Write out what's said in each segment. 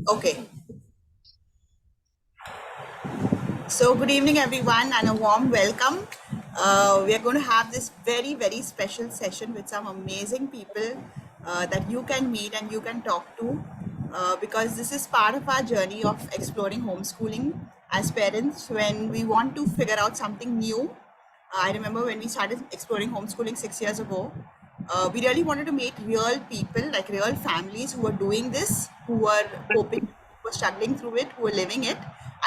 Okay. So, good evening, everyone, and a warm welcome. We are going to have this very, very special session with some amazing people that you can meet and you can talk to because this is part of our journey of exploring homeschooling as parents when we want to figure out something new. I remember when we started exploring homeschooling 6 years ago, we really wanted to meet real people, like real families who were doing this, who were coping, who were struggling through it, who were living it.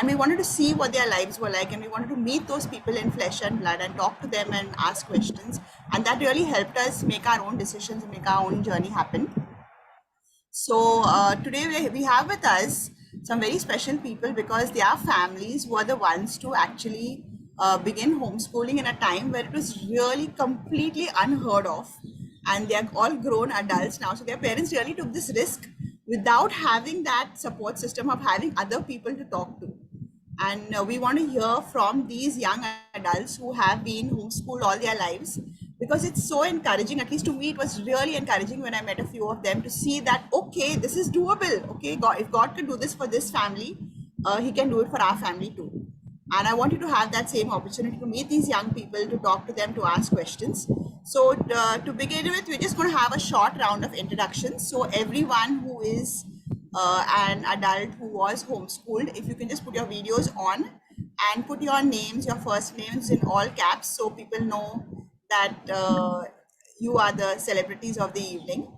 And we wanted to see what their lives were like. And we wanted to meet those people in flesh and blood and talk to them and ask questions. And that really helped us make our own decisions and make our own journey happen. So today we have with us some very special people because their families were the ones to actually begin homeschooling in a time where it was really completely unheard of. And they are all grown adults now. So their parents really took this risk without having that support system of having other people to talk to. And we want to hear from these young adults who have been homeschooled all their lives because it's so encouraging. At least to me, it was really encouraging when I met a few of them to see that, okay, this is doable. Okay, God, if God can do this for this family, He can do it for our family too. And I want you to have that same opportunity to meet these young people, to talk to them, to ask questions. So, to begin with, we're just going to have a short round of introductions. So, everyone who is an adult who was homeschooled, if you can just put your videos on and put your names, your first names in all caps so people know that you are the celebrities of the evening.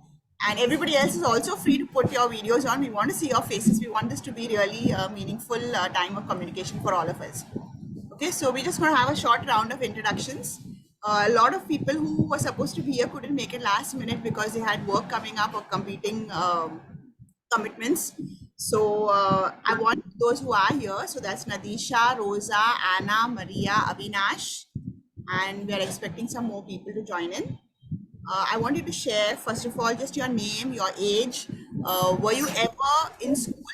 And everybody else is also free to put your videos on. We want to see your faces. We want this to be really a meaningful time of communication for all of us. Okay, so we're just going to have a short round of introductions. A lot of people who were supposed to be here couldn't make it last minute because they had work coming up or competing commitments. So I want those who are here. So that's Nadisha, Rosa, Anna, Maria, Avinash, and we are expecting some more people to join in. I want you to share, first of all, just your name, your age. Were you ever in school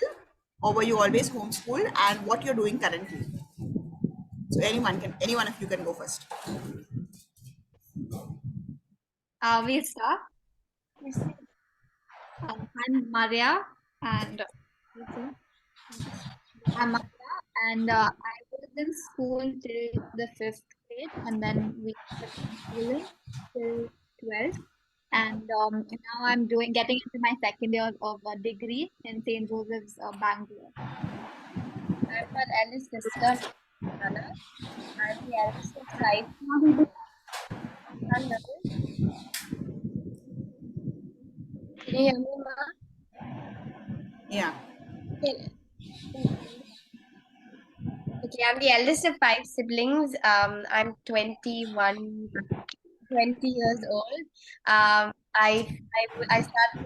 or were you always homeschooled, and what you're doing currently? So any one of you can go first. We'll start. I'm Maria, and I'm Maria, and I was in school till the fifth grade, and then we kept schooling till 12th. And now I'm getting into my second year of a degree in St. Joseph's, Bangalore. I'm her eldest sister, Anna. I'm the eldest of five. Can you hear me, Ma? Yeah. Okay, I'm the eldest of five siblings. I'm 21, 20 years old. I started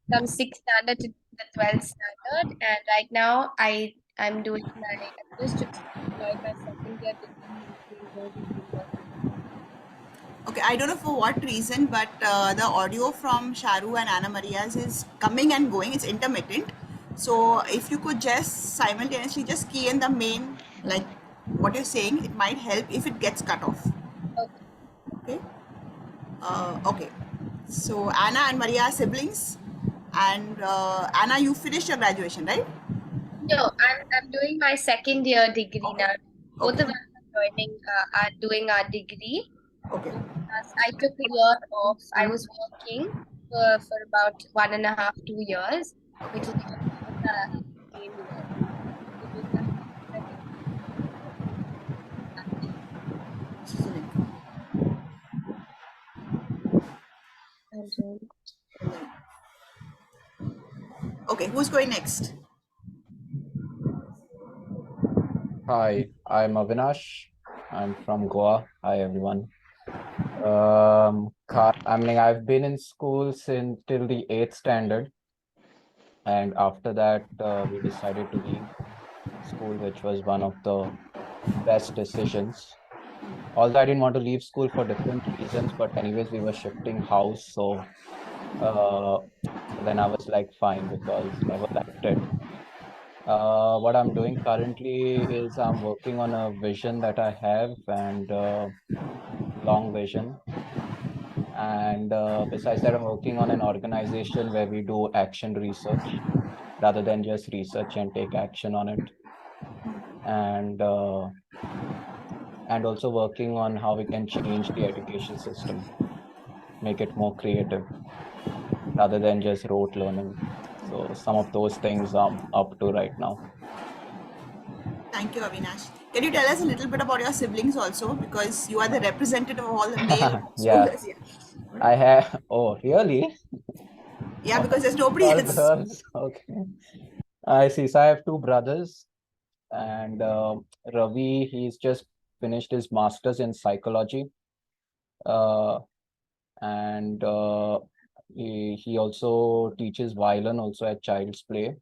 from sixth standard to the 12th standard, and right now I'm doing I just enjoyed my second year degree. Okay, I don't know for what reason, but the audio from Sharu and Anna Maria's is coming and going. It's intermittent. So if you could just simultaneously just key in the main, like what you're saying, it might help if it gets cut off. Okay. Okay. So Anna and Maria are siblings, and Anna, you finished your graduation, right? No, I'm doing my second year degree now. Both Okay. of us are doing our degree. Okay. I took a year off. I was working for about 1.5, 2 years, which is same year. Okay, who's going next? Hi, I'm Avinash. I'm from Goa. Hi, everyone. I've been in school since till the 8th standard, and after that, we decided to leave school, which was one of the best decisions. Although I didn't want to leave school for different reasons, but anyways, we were shifting house, so uh, then I was like, fine, because never liked it. What I'm doing currently is I'm working on a vision that I have and long vision. And besides that, I'm working on an organization where we do action research rather than just research and take action on it. And also working on how we can change the education system, make it more creative rather than just rote learning. So some of those things I'm up to right now. Thank you, Avinash. Can you tell us a little bit about your siblings also? Because you are the representative of all the male Yeah, homeschoolers here. I have. Oh, really? Yeah, because there's nobody All else. girls. Okay. I see. So I have two brothers, and Ravi, he's just finished his master's in psychology. Uh, and he also teaches violin also at Child's Play.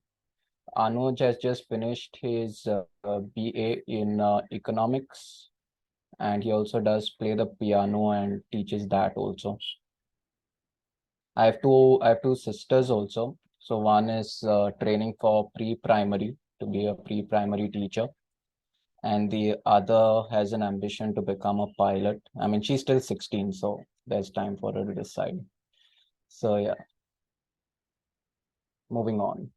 Anuj has just finished his BA in economics, and he also does play the piano and teaches that also. I have two sisters also. So one is training for pre-primary to be a pre-primary teacher, and the other has an ambition to become a pilot. I mean, she's still 16, so there's time for her to decide. So yeah, moving on.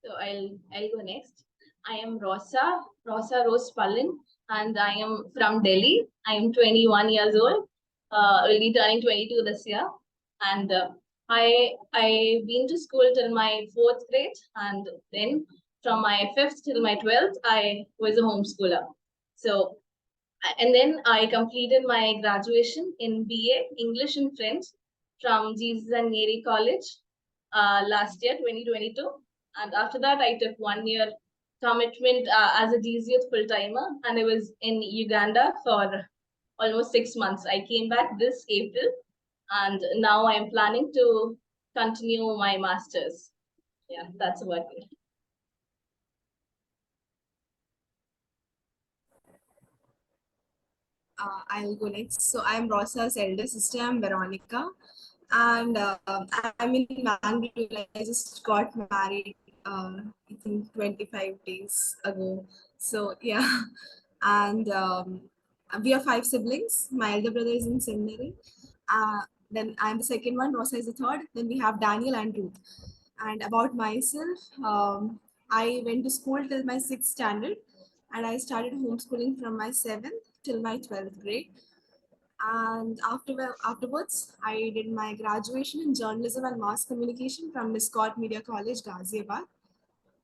So I'll go next. I am Rosa Rose Pallin, and I am from Delhi. I am 21 years old. Will be turning 22 this year, and I've been to school till my fourth grade, and then from my fifth till my 12th, I was a homeschooler. So and then I completed my graduation in BA English and French from Jesus and Mary College last year, 2022. And after that, I took 1 year commitment as a GZ full timer, and I was in Uganda for almost 6 months. I came back this April, and now I'm planning to continue my master's. Yeah, that's about it. I'll go next. So I'm Rosa's elder sister. I'm Veronica, and I'm in Bangalore. Like, I just got married. I think 25 days ago. So yeah, and we are five siblings. My elder brother is in seminary. Then I'm the second one. Rosa is the third. Then we have Daniel and Ruth. And about myself, I went to school till my sixth standard, and I started homeschooling from my seventh till my 12th grade. And afterwards, I did my graduation in journalism and mass communication from Niscot Media College, Ghaziabad.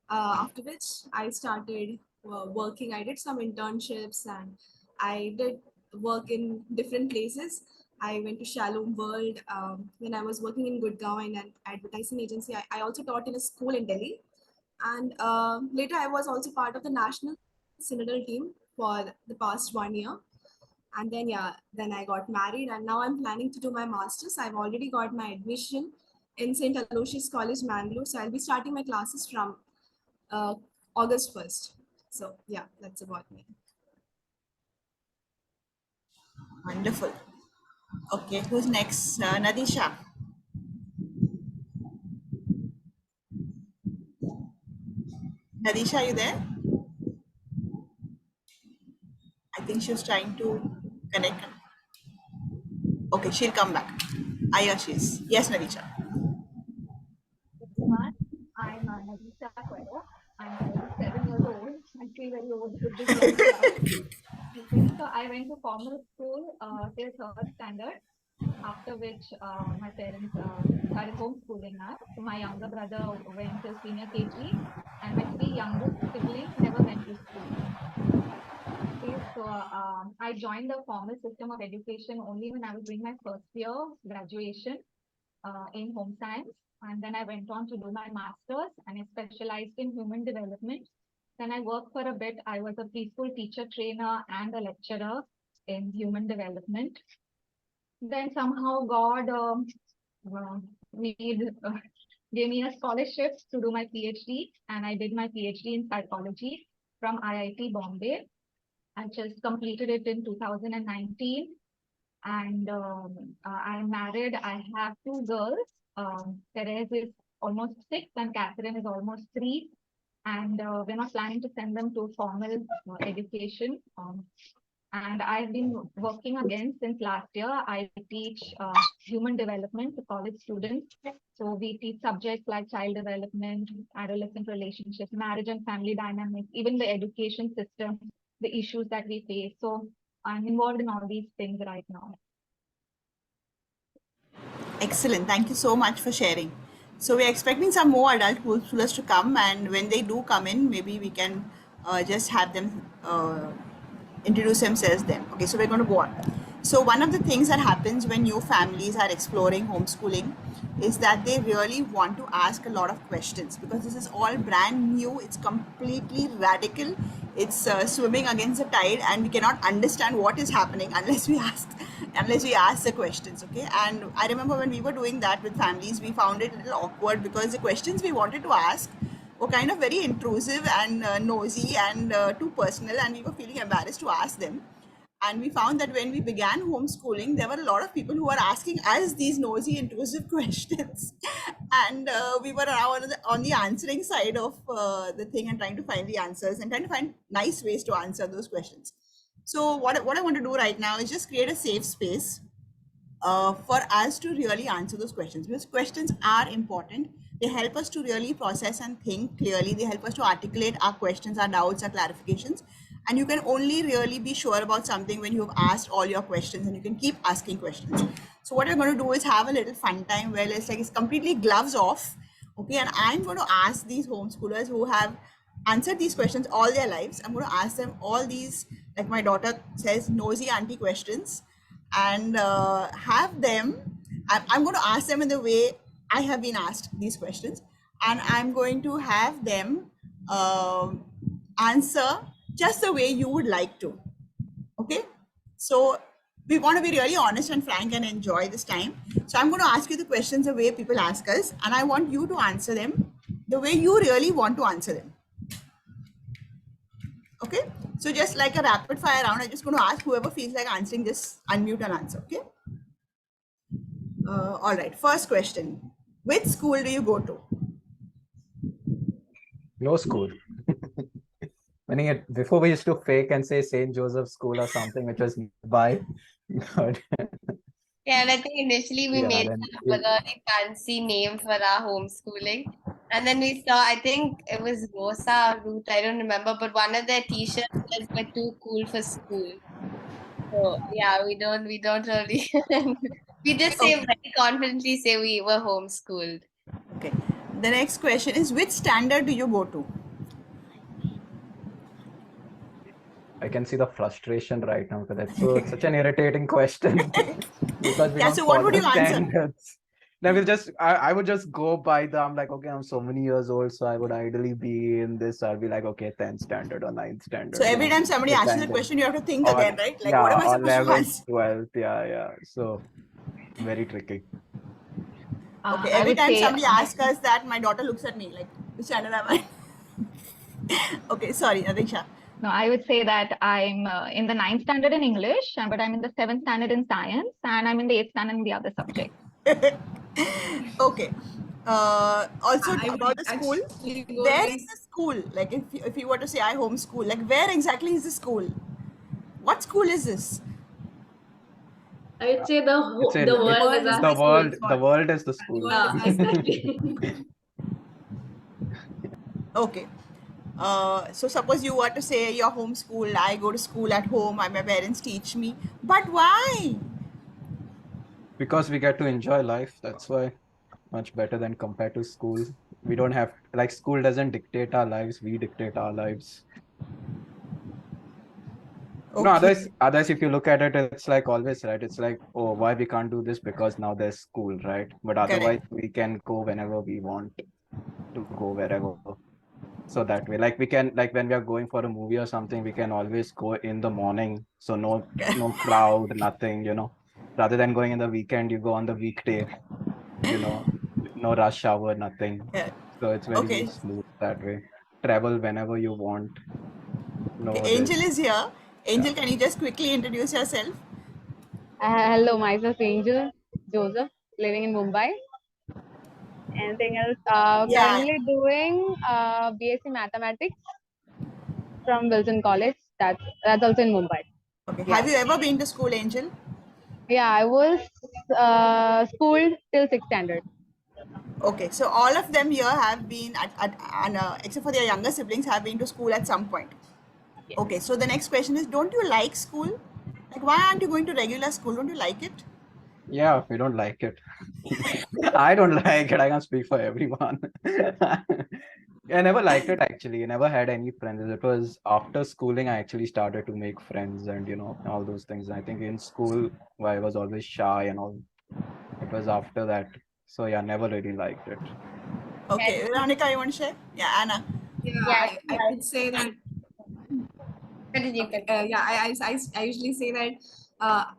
After which, I started working. I did some internships and I did work in different places. I went to Shalom World when I was working in Gurgaon in an advertising agency. I also taught in a school in Delhi. And later, I was also part of the national synodal team for the past 1 year. And then, yeah, then I got married, and now I'm planning to do my master's. I've already got my admission in St. Aloysius College, Mangalore. So I'll be starting my classes from uh, August 1st. So, yeah, that's about me. Wonderful. Okay, who's next? Nadisha. Nadisha, are you there? I think she was trying to connect. Okay, she'll come back. Ah, yeah, she is. Yes, Nadisha. Everyone. I'm Nagisa Cuero. I'm 37 years old. I feel very old with this young crowd. Okay, so I went to formal school till third standard, after which my parents started homeschooling us. So my younger brother went to senior KG, and my three youngest siblings never went to school. Okay, so I joined the formal system of education only when I was doing my first year graduation in home science. And then I went on to do my master's and I specialized in human development. Then I worked for a bit. I was a preschool teacher trainer and a lecturer in human development. Then somehow God made gave me a scholarship to do my PhD, and I did my PhD in psychology from IIT Bombay. I just completed it in 2019, and I'm married. I have two girls. Therese is almost 6 and Catherine is almost 3. and we're not planning to send them to formal education. And I've been working again since last year. I teach human development to college students. So we teach subjects like child development, adolescent relationships, marriage and family dynamics, even the education system, the issues that we face. So I'm involved in all these things right now. Excellent. Thank you so much for sharing. So we're expecting some more adult homeschoolers to come, and when they do come in, maybe we can just have them introduce themselves then. Okay, so we're going to go on. So one of the things that happens when new families are exploring homeschooling is that they really want to ask a lot of questions, because this is all brand new. It's completely radical. It's swimming against the tide, and we cannot understand what is happening unless we ask the questions. Okay, and I remember when we were doing that with families, we found it a little awkward because the questions we wanted to ask were kind of very intrusive and nosy and too personal, and we were feeling embarrassed to ask them. And we found that when we began homeschooling, there were a lot of people who were asking us these nosy, intrusive questions. And we were now on the answering side of the thing, and trying to find the answers and trying to find nice ways to answer those questions. So what I want to do right now is just create a safe space for us to really answer those questions, because questions are important. They help us to really process and think clearly. They help us to articulate our questions, our doubts, our clarifications. And you can only really be sure about something when you've asked all your questions, and you can keep asking questions. So what we're going to do is have a little fun time where it's completely gloves off. Okay, and I'm going to ask these homeschoolers who have answered these questions all their lives. I'm going to ask them all these, like my daughter says, nosy auntie questions, and have them. I'm going to ask them in the way I have been asked these questions, and I'm going to have them answer just the way you would like to. Okay, so we want to be really honest and frank and enjoy this time. So I'm going to ask you the questions the way people ask us, and I want you to answer them the way you really want to answer them. Okay, so just like a rapid fire round, I'm just going to ask whoever feels like answering, just unmute and answer. Okay. All right, first question. Which school do you go to? No school. Before we used to fake and say St. Joseph's School or something, which was nearby. But Yeah, and I think initially we yeah, made then a really fancy name for our homeschooling. And then we saw, I think it was Rosa or Ruth, I don't remember, but one of their t-shirts says we're too cool for school. So yeah, we don't really we just say very confidently say we were homeschooled. Okay. The next question is, which standard do you go to? I can see the frustration right now, because it's such an irritating question. Because we Yeah, don't so what follow would you answer? standards. Then I would just go by I'm like, okay, I'm so many years old, so I would ideally be in this. I'll be like, okay, 10th standard or 9th standard. So every time somebody asks you the depending. question, you have to think Or again, right? Like, yeah, what am I or supposed to 11th, answer? 12th, yeah. So very tricky. Okay, I every would time say somebody asks us that, my daughter looks at me like, which standard am I? Okay, sorry, Nadisha. no, I would say that I'm in the 9th standard in English, but I'm in the 7th standard in science, and I'm in the 8th standard in the other subjects. Okay. Also I would about the school, actually go where with is the school? Like if you were to say I homeschool, like where exactly is the school? What school is this? I would say It's in the world is is our my school. the world is the school. world is my school. exactly. Okay. So suppose you were to say you're homeschooled, I go to school at home, my parents teach me. But why? Because we get to enjoy life. That's why. Much better than compared to school. We don't have, like, school doesn't dictate our lives, we dictate our lives. No, Okay. others, if you look at it, it's like always, right? It's like, oh, why we can't do this? Because now there's school, right? But otherwise, Correct. we can go whenever we want to go wherever. So that way, like we can, like when we are going for a movie or something, we can always go in the morning. So no crowd, nothing, Rather than going in the weekend, you go on the weekday, no rush hour, nothing. Yeah. So it's very Okay. smooth that way. Travel whenever you want. No, Okay. Angel is here. Angel, can you just quickly introduce yourself? Hello, myself Angel Joseph, living in Mumbai. anything else. Yeah. Currently doing BSc Mathematics from Wilson College. That's also in Mumbai. Okay. Yeah. Have you ever been to school, Angel? Yeah, I was schooled till 6th standard. Okay. So all of them here have been except for their younger siblings, have been to school at some point. Yes. Okay. So the next question is, don't you like school? Like, why aren't you going to regular school? Don't you like it? Yeah, we don't like it. I don't like it. I can't speak for everyone. I never liked it actually. I never had any friends. It was after schooling I actually started to make friends and all those things. I think in school I was always shy and all. It was after that. So yeah, never really liked it. Okay. Yeah. Veronica, you want to share? Yeah, Anna. Yeah, Yeah, I could say that. continue. Yeah, I usually say that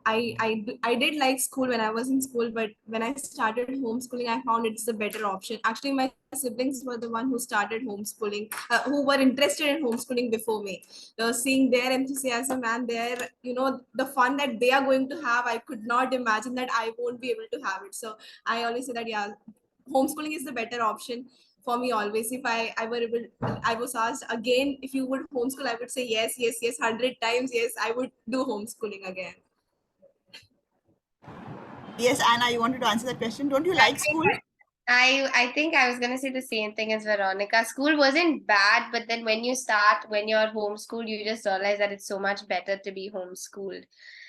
I did like school when I was in school, but when I started homeschooling, I found it's the better option. Actually, my siblings were the one who started homeschooling, who were interested in homeschooling before me. Seeing their enthusiasm and their, the fun that they are going to have, I could not imagine that I won't be able to have it. So I always say that, yeah, homeschooling is the better option for me always. If I were able, I was asked again if you would homeschool, I would say yes, yes, yes, 100 times yes, I would do homeschooling again. Yes, Anna, you wanted to answer that question. Don't you like school? I think I was gonna say the same thing as Veronica. School wasn't bad, but then when you're homeschooled, you just realize that it's so much better to be homeschooled.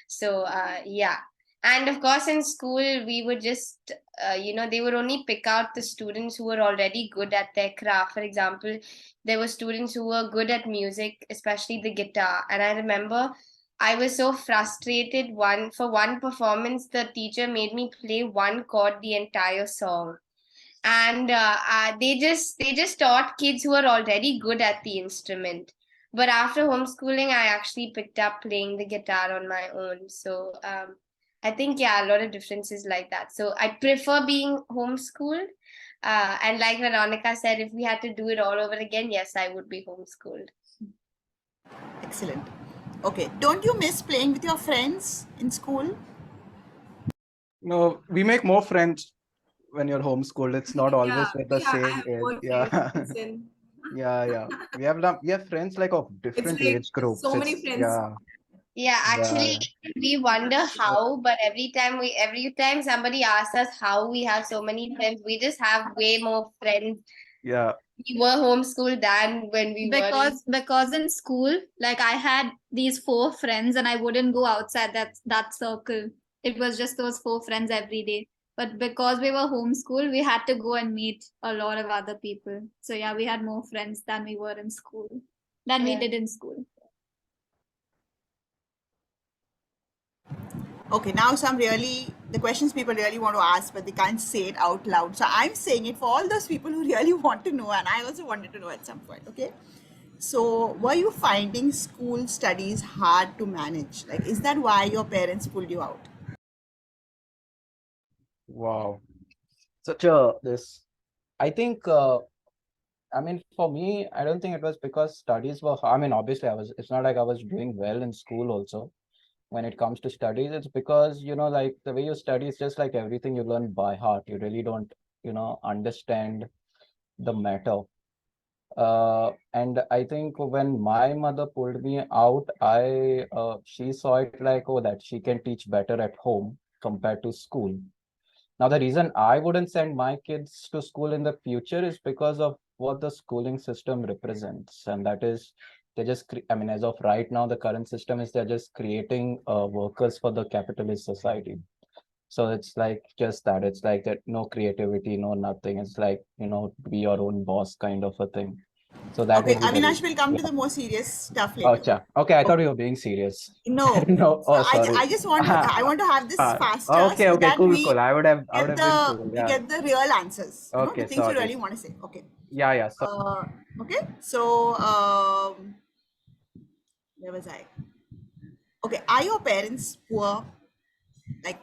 So yeah. And of course, in school, we would just, they would only pick out the students who were already good at their craft. For example, there were students who were good at music, especially the guitar. And I remember I was so frustrated. For one performance, the teacher made me play one chord the entire song, and they just taught kids who are already good at the instrument. But after homeschooling, I actually picked up playing the guitar on my own. So I think, yeah, a lot of differences like that. So I prefer being homeschooled. And like Veronica said, if we had to do it all over again, yes, I would be homeschooled. Excellent. Okay. Don't you miss playing with your friends in school? No, we make more friends when you're homeschooled. It's not always with the I same have age. more Yeah. friends in. Yeah. We have friends like of different like age groups. so many It's friends. yeah. Yeah, actually, Yeah. we wonder how, but every time somebody asks us how we have so many friends, we just have way more friends. Yeah. We were homeschooled than when we were Because in school, like, I had these 4 friends and I wouldn't go outside that circle. It was just those 4 friends every day. But because we were homeschooled, we had to go and meet a lot of other people. So yeah, we had more friends than we were in school, than we Yeah. did in school. Okay, now the questions people really want to ask, but they can't say it out loud. So I'm saying it for all those people who really want to know, and I also wanted to know at some point, okay? So were you finding school studies hard to manage? Like, is that why your parents pulled you out? Wow. I think, I mean, for me, I don't think it was because studies were, I mean, obviously it's not like I was doing well in school also. When it comes to studies, it's because, like the way you study is just like everything you learn by heart. You really don't, understand the matter. And I think when my mother pulled me out, she saw it like, oh, that she can teach better at home compared to school. Now, the reason I wouldn't send my kids to school in the future is because of what the schooling system represents. And that is, I mean, as of right now, the current system is they're just creating workers for the capitalist society. So it's like just that. It's like that, no creativity, no nothing. It's like, be your own boss kind of a thing. So that Okay, would be the Avinash, reason. will come Yeah. to the more serious stuff Oh, later. okay. I thought Okay. you were being serious. No. No. So Oh, sorry. I just want to have this faster Okay. so that Cool. we I would have been cool. we Yeah. get the real answers. The Okay. things you Sorry. really want to say. Okay. Yeah. So Okay. So where was I? Okay. Are your parents poor? Like,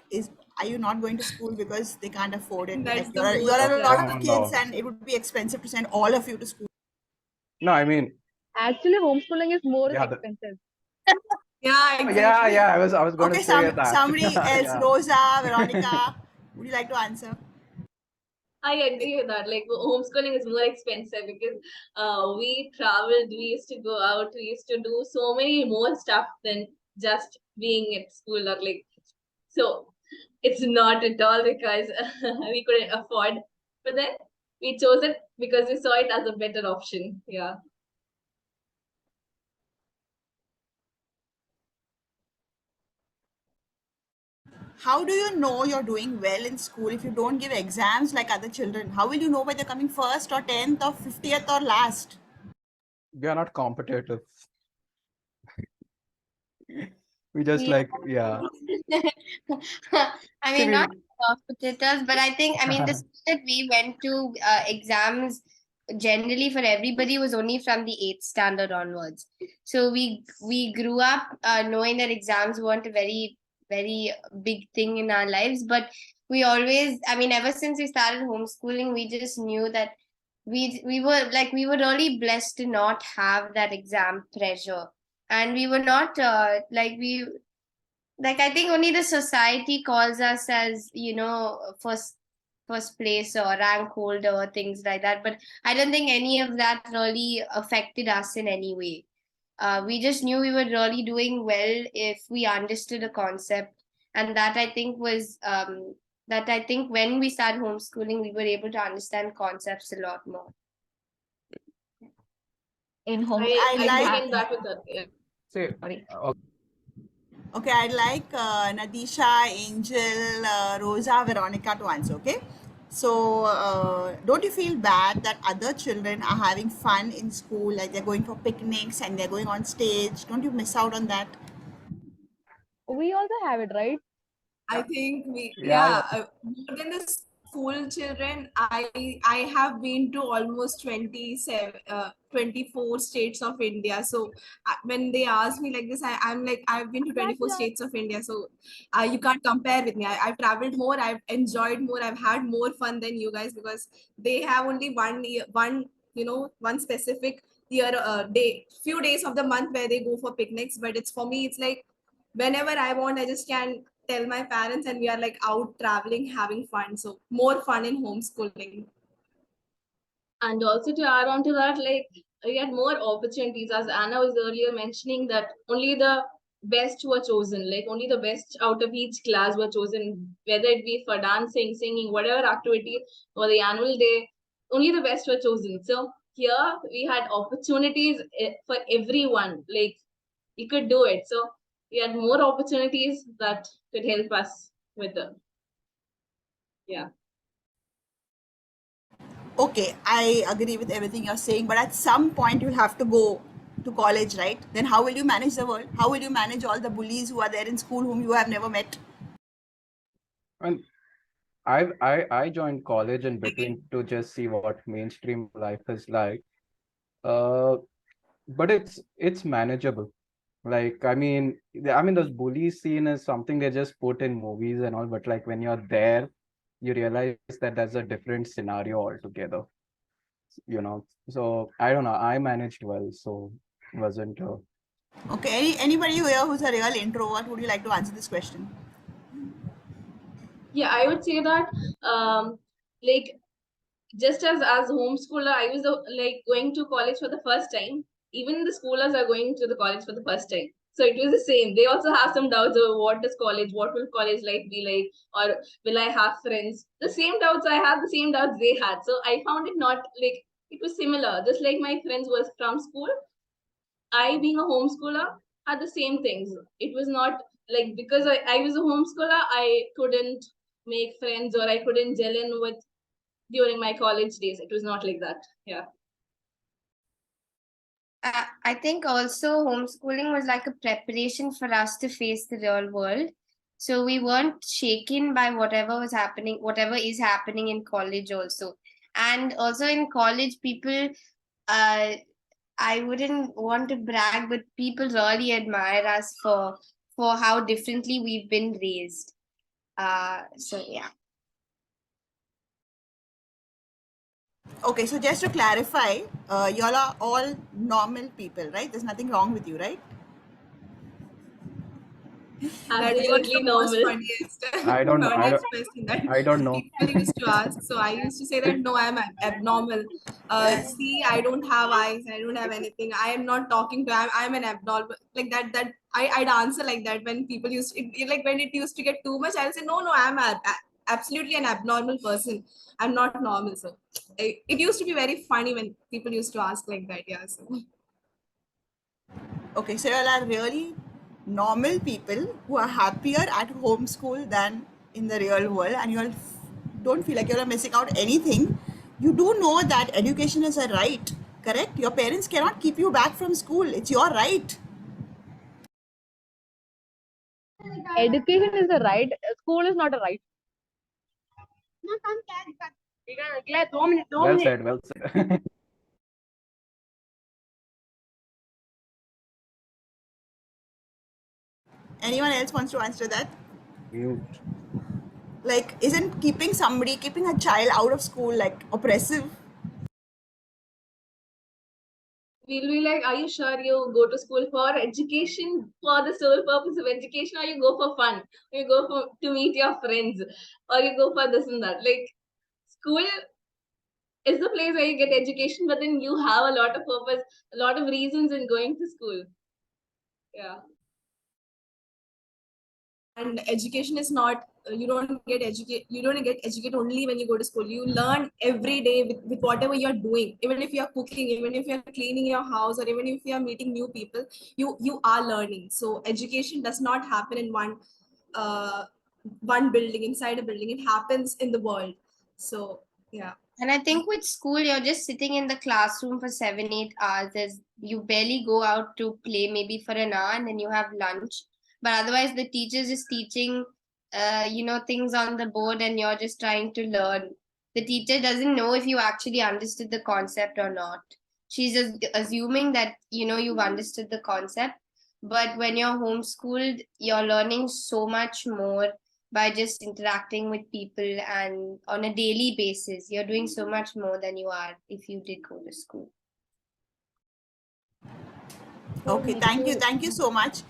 are you not going to school because they can't afford it? That's Like, the you're most a lot of no. kids, and it would be expensive to send all of you to school. No, I mean, Actually, homeschooling is more yeah, expensive. Yeah, exactly. yeah. I was going Okay, to say that. somebody else, Yeah. Rosa, Veronica, would you like to answer? I agree with that. Like homeschooling is more expensive because we traveled, we used to go out, we used to do so many more stuff than just being at school or like so. It's not at all because we couldn't afford, but then we chose it because we saw it as a better option. Yeah. How do you know you're doing well in school if you don't give exams like other children? How will you know whether you're coming first or 10th or 50th or last? We are not competitive. We just Yeah. like, yeah. I See, mean, not competitors, but I think, I mean, the school that we went to, exams generally for everybody was only from the eighth standard onwards. So we grew up knowing that exams weren't a very big thing in our lives, but we always, I mean, ever since we started homeschooling, we just knew that we were really blessed to not have that exam pressure, and we were not like I think only the society calls us as, you know, first place or rank holder or things like that, but I don't think any of that really affected us in any way. We just knew we were really doing well if we understood a concept, and that I think when we started homeschooling we were able to understand concepts a lot more. In home, I I like second that with that. Yeah. see, sorry. Okay, I'd like Nadisha, Angel, Rosa, Veronica to answer. Okay, so don't you feel bad that other children are having fun in school, like they're going for picnics and they're going on stage? Don't you miss out on that? We also have it, right? I think yeah, yeah. more than the school children, I have been to almost 27, 24 states of India. So when they ask me like this, I'm like, I've been to That's 24 right. states of India. So you can't compare with me. I've traveled more, I've enjoyed more, I've had more fun than you guys because they have only one specific few days of the month where they go for picnics. But it's for me, it's like whenever I want, I just can tell my parents and we are like out traveling, having fun. So more fun in homeschooling. And also to add on to that, like we had more opportunities, as Anna was earlier mentioning, that only the best were chosen, like only the best out of each class were chosen, whether it be for dancing, singing, whatever activity, or the annual day, only the best were chosen. So here we had opportunities for everyone, like we could do it. So we had more opportunities that could help us with the, yeah. Okay, I agree with everything you're saying, but at some point you'll have to go to college, right? Then how will you manage the world? How will you manage all the bullies who are there in school whom you have never met? And I joined college in between to just see what mainstream life is like. Uh, but it's manageable. Like I mean, those bully scene is something they just put in movies and all, but like when you're there, you realize that that's a different scenario altogether. So I don't know. I managed well, so wasn't. Okay, anybody here who's a real introvert, would you like to answer this question? Yeah, I would say that like just as homeschooler, I was like going to college for the first time. Even the schoolers are going to the college for the first time. So it was the same. They also have some doubts of what is college, what will college life be like, or will I have friends? The same doubts I had, the same doubts they had. So I found it not like it was similar. Just like my friends was from school, I being a homeschooler had the same things. It was not like because I was a homeschooler, I couldn't make friends or I couldn't gel in with during my college days. It was not like that. Yeah. I think also homeschooling was like a preparation for us to face the real world. So we weren't shaken by whatever is happening in college also. And also in college, people, I wouldn't want to brag, but people really admire us for how differently we've been raised. So yeah. Okay, so just to clarify, y'all are all normal people, right? There's nothing wrong with you, right? That was Absolutely the most normal. funniest, I don't know. funniest question that I don't know. people used to ask. So I used to say that no, I'm abnormal. See, I don't have eyes. I don't have anything. I am not talking to. I'm an abnormal. Like that. I'd answer like that when people used like when it used to get too much. I'll say no, I'm absolutely an abnormal person. I'm not normal. So it used to be very funny when people used to ask like that. Yeah. So. Okay, so you all are really normal people who are happier at homeschool than in the real world, and you all don't feel like you're missing out anything. You do know that education is a right, correct? Your parents cannot keep you back from school. It's your right. Education is a right. School is not a right. Well said. Well said. Anyone else wants to answer that? Mute. Like, isn't keeping a child out of school like oppressive? We'll be like, are you sure you go to school for education, for the sole purpose of education, or you go for fun, or you go for to meet your friends, or you go for this and that? Like, school is the place where you get education, but then you have a lot of purpose, a lot of reasons in going to school. Yeah. And education is not you don't get educated only when you go to school. You learn every day with whatever you're doing, even if you're cooking, even if you're cleaning your house, or even if you're meeting new people, you are learning. So education does not happen in uh, one building, inside a building. It happens in the world. So yeah. And I think with school, you're just sitting in the classroom for 7, 8 hours. You barely go out to play maybe for an hour and then you have lunch. But otherwise, the teacher's just teaching, things on the board and you're just trying to learn. The teacher doesn't know if you actually understood the concept or not. She's just assuming that, you've understood the concept. But when you're homeschooled, you're learning so much more by just interacting with people and on a daily basis. You're doing so much more than you are if you did go to school. Okay, thank you so much.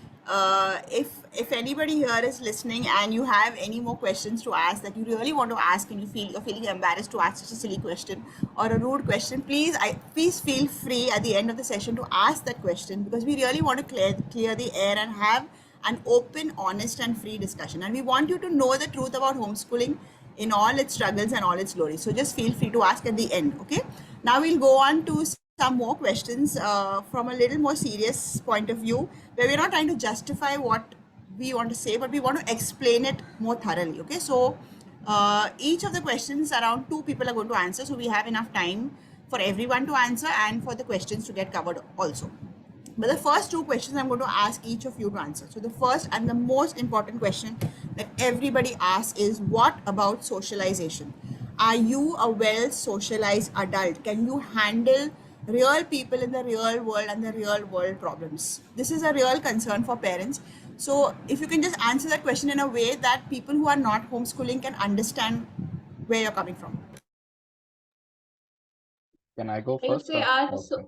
If anybody here is listening and you have any more questions to ask that you really want to ask and you're feeling embarrassed to ask such a silly question or a rude question, please feel free at the end of the session to ask that question, because we really want to clear the air and have an open, honest, and free discussion. And we want you to know the truth about homeschooling in all its struggles and all its glories. So just feel free to ask at the end. Okay. Now we'll go on to some more questions from a little more serious point of view, where we're not trying to justify what we want to say, but we want to explain it more thoroughly. Okay. So each of the questions, around two people are going to answer. So we have enough time for everyone to answer and for the questions to get covered also. But the first two questions I'm going to ask each of you to answer. So the first and the most important question that everybody asks is, what about socialization? Are you a well socialized adult? Can you handle real people in the real world and the real world problems? This is a real concern for parents. So if you can just answer that question in a way that people who are not homeschooling can understand where you're coming from. Can I go I would first? say Okay.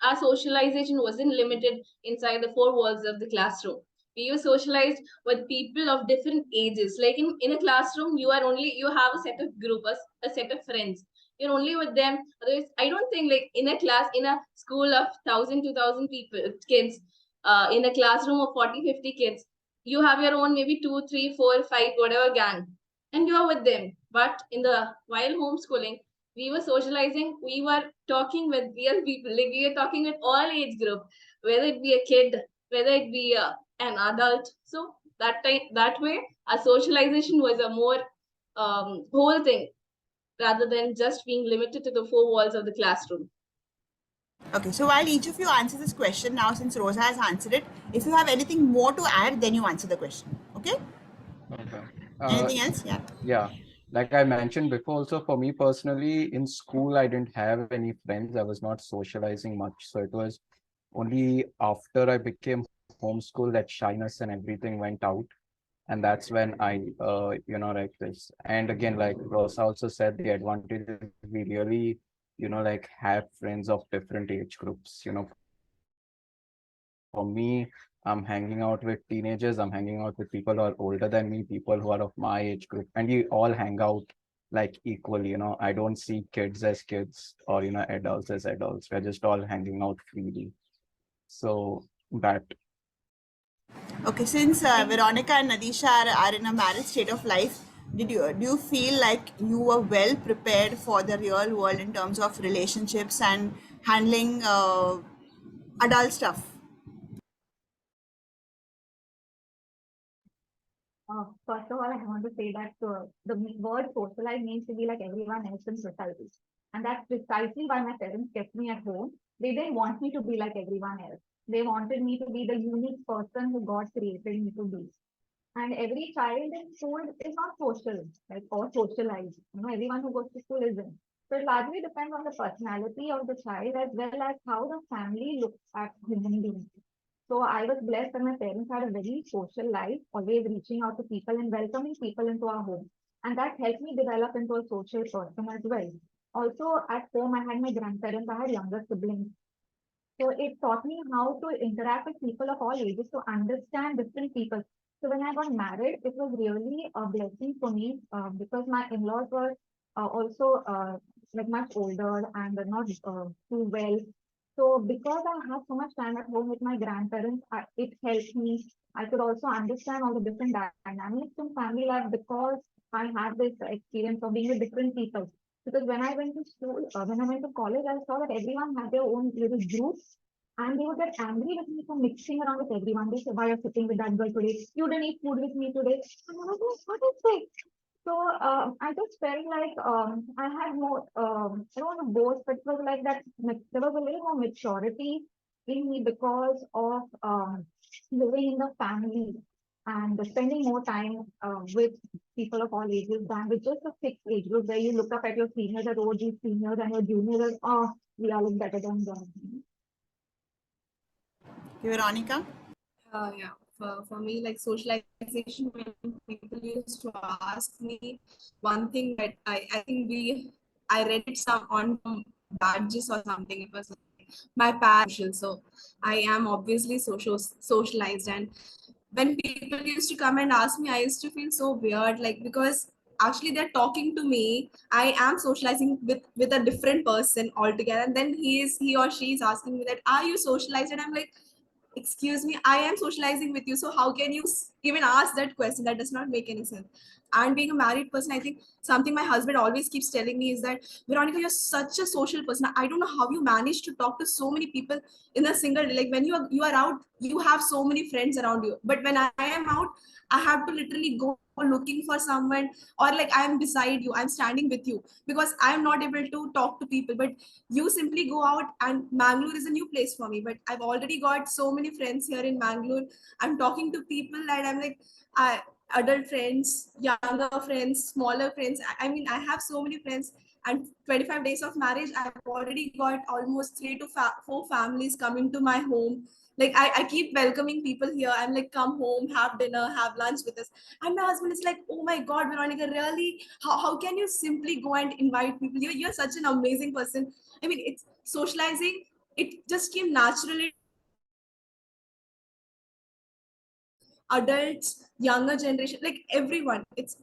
our socialization wasn't limited inside the four walls of the classroom. We were socialized with people of different ages. Like in a classroom, you have a set of group, a set of friends. You're only with them. Otherwise, I don't think like in a class, in a school of 1,000, 2,000 people, kids, in a classroom of 40, 50 kids, you have your own maybe 2, 3, 4, 5, whatever gang, and you are with them. But while homeschooling, we were socializing, we were talking with real people, like we were talking with all age group, whether it be a kid, whether it be an adult. So that way our socialization was a more whole thing, rather than just being limited to the four walls of the classroom. Okay, so while each of you answers this question now, since Rosa has answered it, if you have anything more to add, then you answer the question. Okay? Okay. Anything else? Yeah. Yeah, like I mentioned before, also for me personally, in school, I didn't have any friends. I was not socializing much. So it was only after I became homeschool that shyness and everything went out. And that's when I, like this. And again, like Rosa also said, the advantage is we really, like have friends of different age groups. For me, I'm hanging out with teenagers, I'm hanging out with people who are older than me, people who are of my age group, and we all hang out like equally. I don't see kids as kids or adults as adults. We're just all hanging out freely. So that Okay, since Veronica and Nadisha are in a married state of life, do you feel like you were well prepared for the real world in terms of relationships and handling adult stuff? First of all, I want to say that the word socialize means to be like everyone else in society. And that's precisely why my parents kept me at home. They didn't want me to be like everyone else. They wanted me to be the unique person who God created me to be. And every child in school is not social, like or socialized. Everyone who goes to school isn't. So it largely depends on the personality of the child as well as how the family looks at human beings. So I was blessed that my parents had a very social life, always reaching out to people and welcoming people into our home. And that helped me develop into a social person as well. Also, at home, I had my grandparents, I had younger siblings. So it taught me how to interact with people of all ages to understand different people. So when I got married, it was really a blessing for me because my in-laws were also like much older and not too well. So because I had so much time at home with my grandparents, it helped me. I could also understand all the different dynamics in family life because I had this experience of being with different people. Because when I went to school, when I went to college, I saw that everyone had their own little groups and they would get angry with me for mixing around with everyone. They said, why are you sitting with that girl today? You didn't eat food with me today. And I was like, what is this? So I just felt like I had more, I don't want to boast, but it was like that there was a little more maturity in me because of living in the family and spending more time with people of all ages than with just a fixed age group where you look up at your seniors, at OG seniors, and your juniors, oh, we all look better than them. Veronica? Yeah, for me, like socialization, when people used to ask me one thing that I think I read it some on some badges or something. It was like, my parents, so I am obviously socialized. And when people used to come and ask me, I used to feel so weird, like because actually they're talking to me. I am socializing with a different person altogether, and then he or she is asking me that, are you socialized? And I'm like, excuse me, I am socializing with you, so how can you even ask that question? That does not make any sense. And being a married person, I think something my husband always keeps telling me is that, Veronica, you're such a social person. I don't know how you manage to talk to so many people in a single day. Like when you are out, you have so many friends around you, but when I am out, I have to literally go looking for someone, or like I am beside you, I'm standing with you, because I am not able to talk to people. But you simply go out, and Mangalore is a new place for me, but I've already got so many friends here in Mangalore. I'm talking to people and I'm like, adult friends, younger friends, smaller friends. I mean, I have so many friends. And 25 days of marriage, I've already got almost 4 families coming to my home. Like I keep welcoming people here. I'm like, come home, have dinner, have lunch with us. And my husband is like, oh my God, Veronica, really? How can you simply go and invite people? You're such an amazing person. I mean, it's socializing. It just came naturally. Adults, younger generation, like everyone. It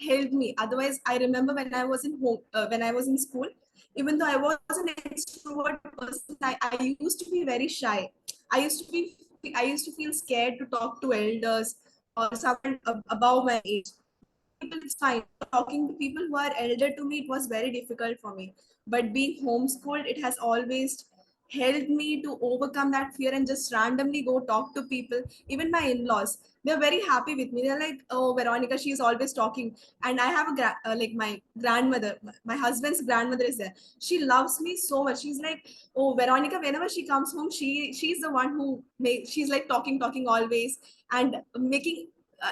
helped me. Otherwise, I remember when I was in home, when I was in school, even though I was an extrovert person, I used to be very shy. I used to feel scared to talk to elders or someone above my age. People, it's fine. Talking to people who are elder to me, it was very difficult for me. But being homeschooled, it has always helped me to overcome that fear and just randomly go talk to people. Even my in-laws, they're very happy with me. They're like, oh, Veronica, she's always talking. And I have like my grandmother, my husband's grandmother is there. She loves me so much. She's like, oh, Veronica, whenever she comes home, she's the one who she's like talking always, and making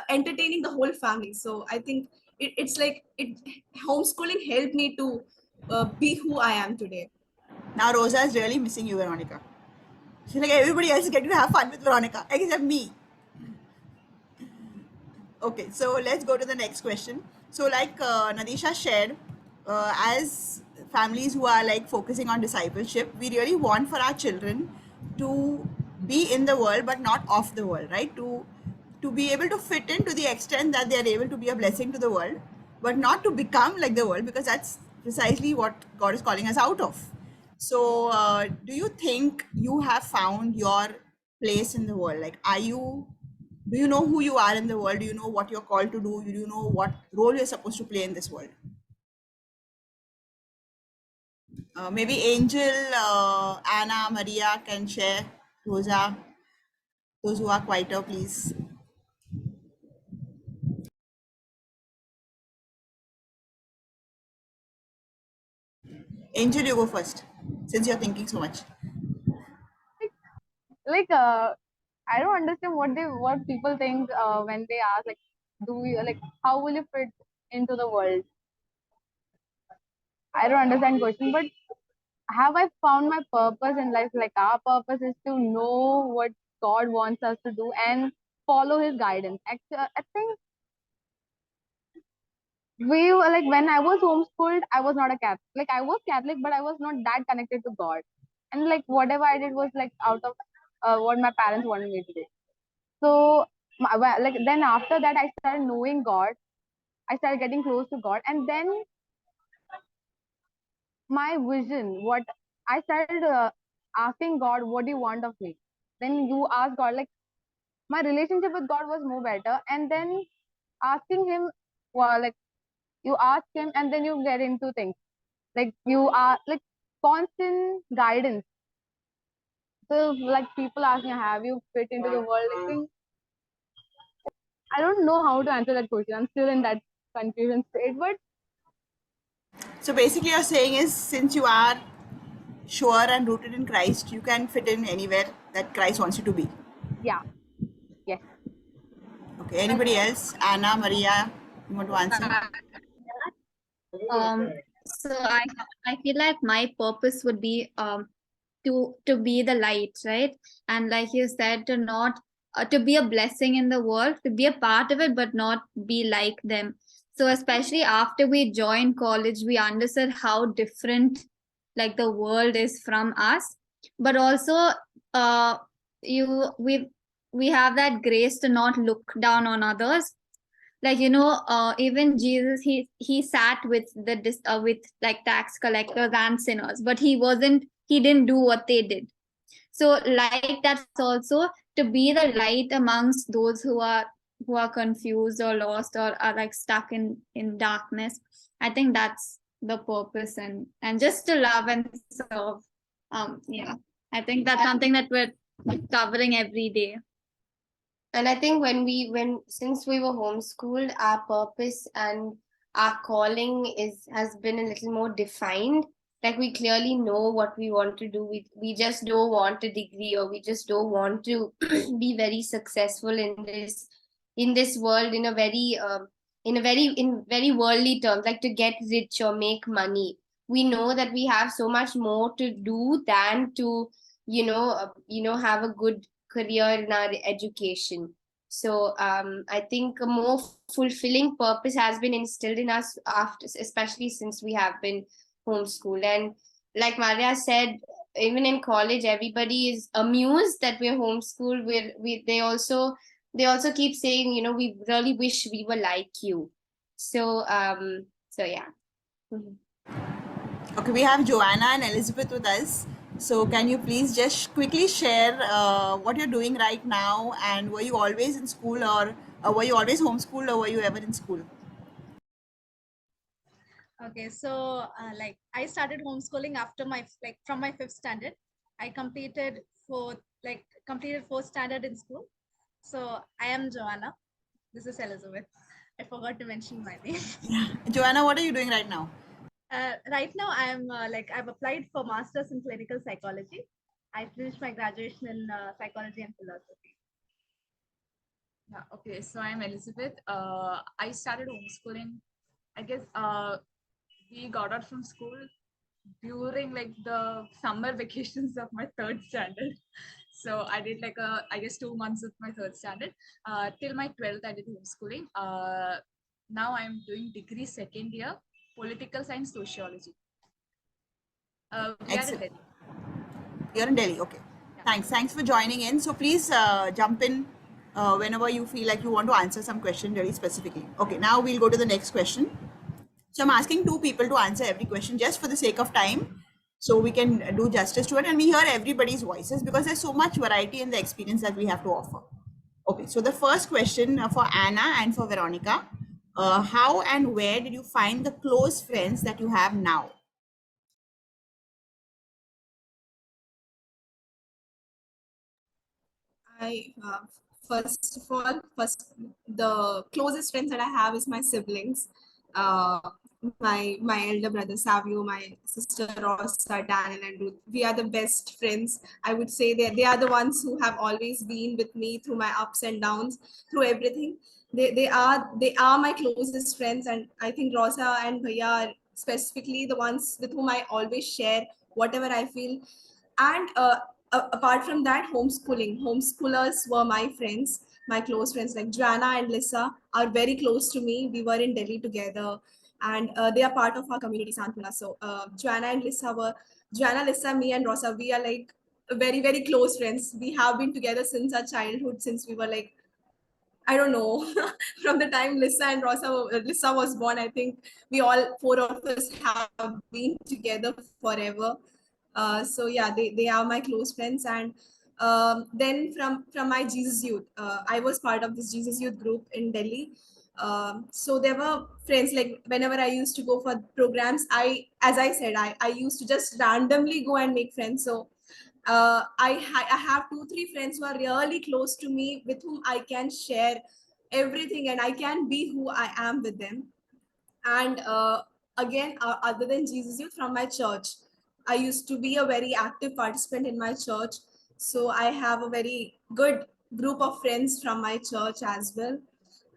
entertaining the whole family. So I think it's like homeschooling helped me to be who I am today. Now Rosa is really missing you, Veronica. She's like, everybody else is getting to have fun with Veronica, except me. Okay, so let's go to the next question. So, like Nadisha shared, as families who are like focusing on discipleship, we really want for our children to be in the world but not of the world, right? To be able to fit in to the extent that they are able to be a blessing to the world, but not to become like the world, because that's precisely what God is calling us out of. So, do you think you have found your place in the world? Like, do you know who you are in the world? Do you know what you're called to do? Do you know what role you're supposed to play in this world? Maybe Angel, Anna, Maria can share. Those who are quieter, please. Angel, you go first, since you're thinking so much. Like I don't understand what people think when they ask like, do you like how will you fit into the world? I don't understand question, but have I found my purpose in life? Like our purpose is to know what God wants us to do and follow His guidance. Actually, I think we were like when I was homeschooled, I was not a Catholic. Like I was Catholic, but I was not that connected to God. And like whatever I did was like out of what my parents wanted me to do. So like then after that, I started knowing God. I started getting close to God, and then my vision, what I started asking God, what do you want of me? Then you ask God, like my relationship with God was more better, and then asking Him, well, like you ask Him, and then you get into things like you are like constant guidance. So like people ask me, have you fit into the world? I think I don't know how to answer that question. I'm still in that confusion state, but So basically, you're saying is, since you are sure and rooted in Christ, you can fit in anywhere that Christ wants you to be. yeah, yes. Okay. Anybody else? Anna, Maria, you want to answer? Um, so I feel like my purpose would be to be the light, right? And like you said, to not to be a blessing in the world, to be a part of it, but not be like them. So especially after we joined college, we understood how different like the world is from us, but also uh you we have that grace to not look down on others. Like even Jesus, he sat with with like tax collectors and sinners, but he didn't do what they did. So like that's also to be the light amongst those who are confused or lost or are like stuck in darkness. I think that's the purpose, and just to love and serve. Yeah, I think that's something that we're covering every day. And I think when since we were homeschooled, our purpose and our calling has been a little more defined. Like we clearly know what we want to do. We just don't want a degree, or we just don't want to be very successful in this world in very worldly terms, like to get rich or make money. We know that we have so much more to do than to have a good career in our education. So I think a more fulfilling purpose has been instilled in us after, especially since we have been homeschooled. And like Maria said, even in college, everybody is amused that we're homeschooled. They also keep saying, we really wish we were like you. So yeah. Mhm. Okay, we have Joanna and Elizabeth with us. So can you please just quickly share what you're doing right now, and were you always in school, or were you always homeschooled, or were you ever in school? Okay, so like I started homeschooling after from my fifth standard. I completed fourth standard in school. So I am Joanna. This is Elizabeth. I forgot to mention my name. Joanna, what are you doing right now? Right now, I've applied for masters in clinical psychology. I finished my graduation in psychology and philosophy. Yeah, okay. So I'm Elizabeth. I started homeschooling. I guess we got out from school during like the summer vacations of my third standard. So I did like I guess 2 months of my third standard. Till my 12th, I did homeschooling. Now I'm doing degree second year, political science sociology. We are in Excellent. Delhi. You're in Delhi, okay. Yeah. Thanks for joining in. So please jump in whenever you feel like you want to answer some question very specifically. Okay, now we'll go to the next question. So I'm asking two people to answer every question just for the sake of time, so we can do justice to it and we hear everybody's voices because there's so much variety in the experience that we have to offer. Okay, so the first question for Anna and for Veronica. How and where did you find the close friends that you have now? I first of all, the closest friends that I have is my siblings. Uh, my elder brother Savio, my sister Rosa, Daniel, and Ruth. We are the best friends. I would say they are the ones who have always been with me through my ups and downs, through everything. They are my closest friends, and I think Rosa and Bhaiya are specifically the ones with whom I always share whatever I feel. And apart from that, homeschoolers were my friends, my close friends. Like Joanna and Lisa are very close to me. We were in Delhi together, and they are part of our community, Santuna. So Joanna, Lisa, me, and Rosa. We are like very, very close friends. We have been together since our childhood, since we were like, I don't know, from the time Lisa was born. I think we all four of us have been together forever. So yeah, they are my close friends. And then from my Jesus Youth, I was part of this Jesus Youth group in Delhi. So there were friends, like whenever I used to go for programs, as I said, I used to just randomly go and make friends. So I have 2 3 friends who are really close to me, with whom I can share everything and I can be who I am with them. And again, other than Jesus Youth, from my church, I used to be a very active participant in my church. So I have a very good group of friends from my church as well.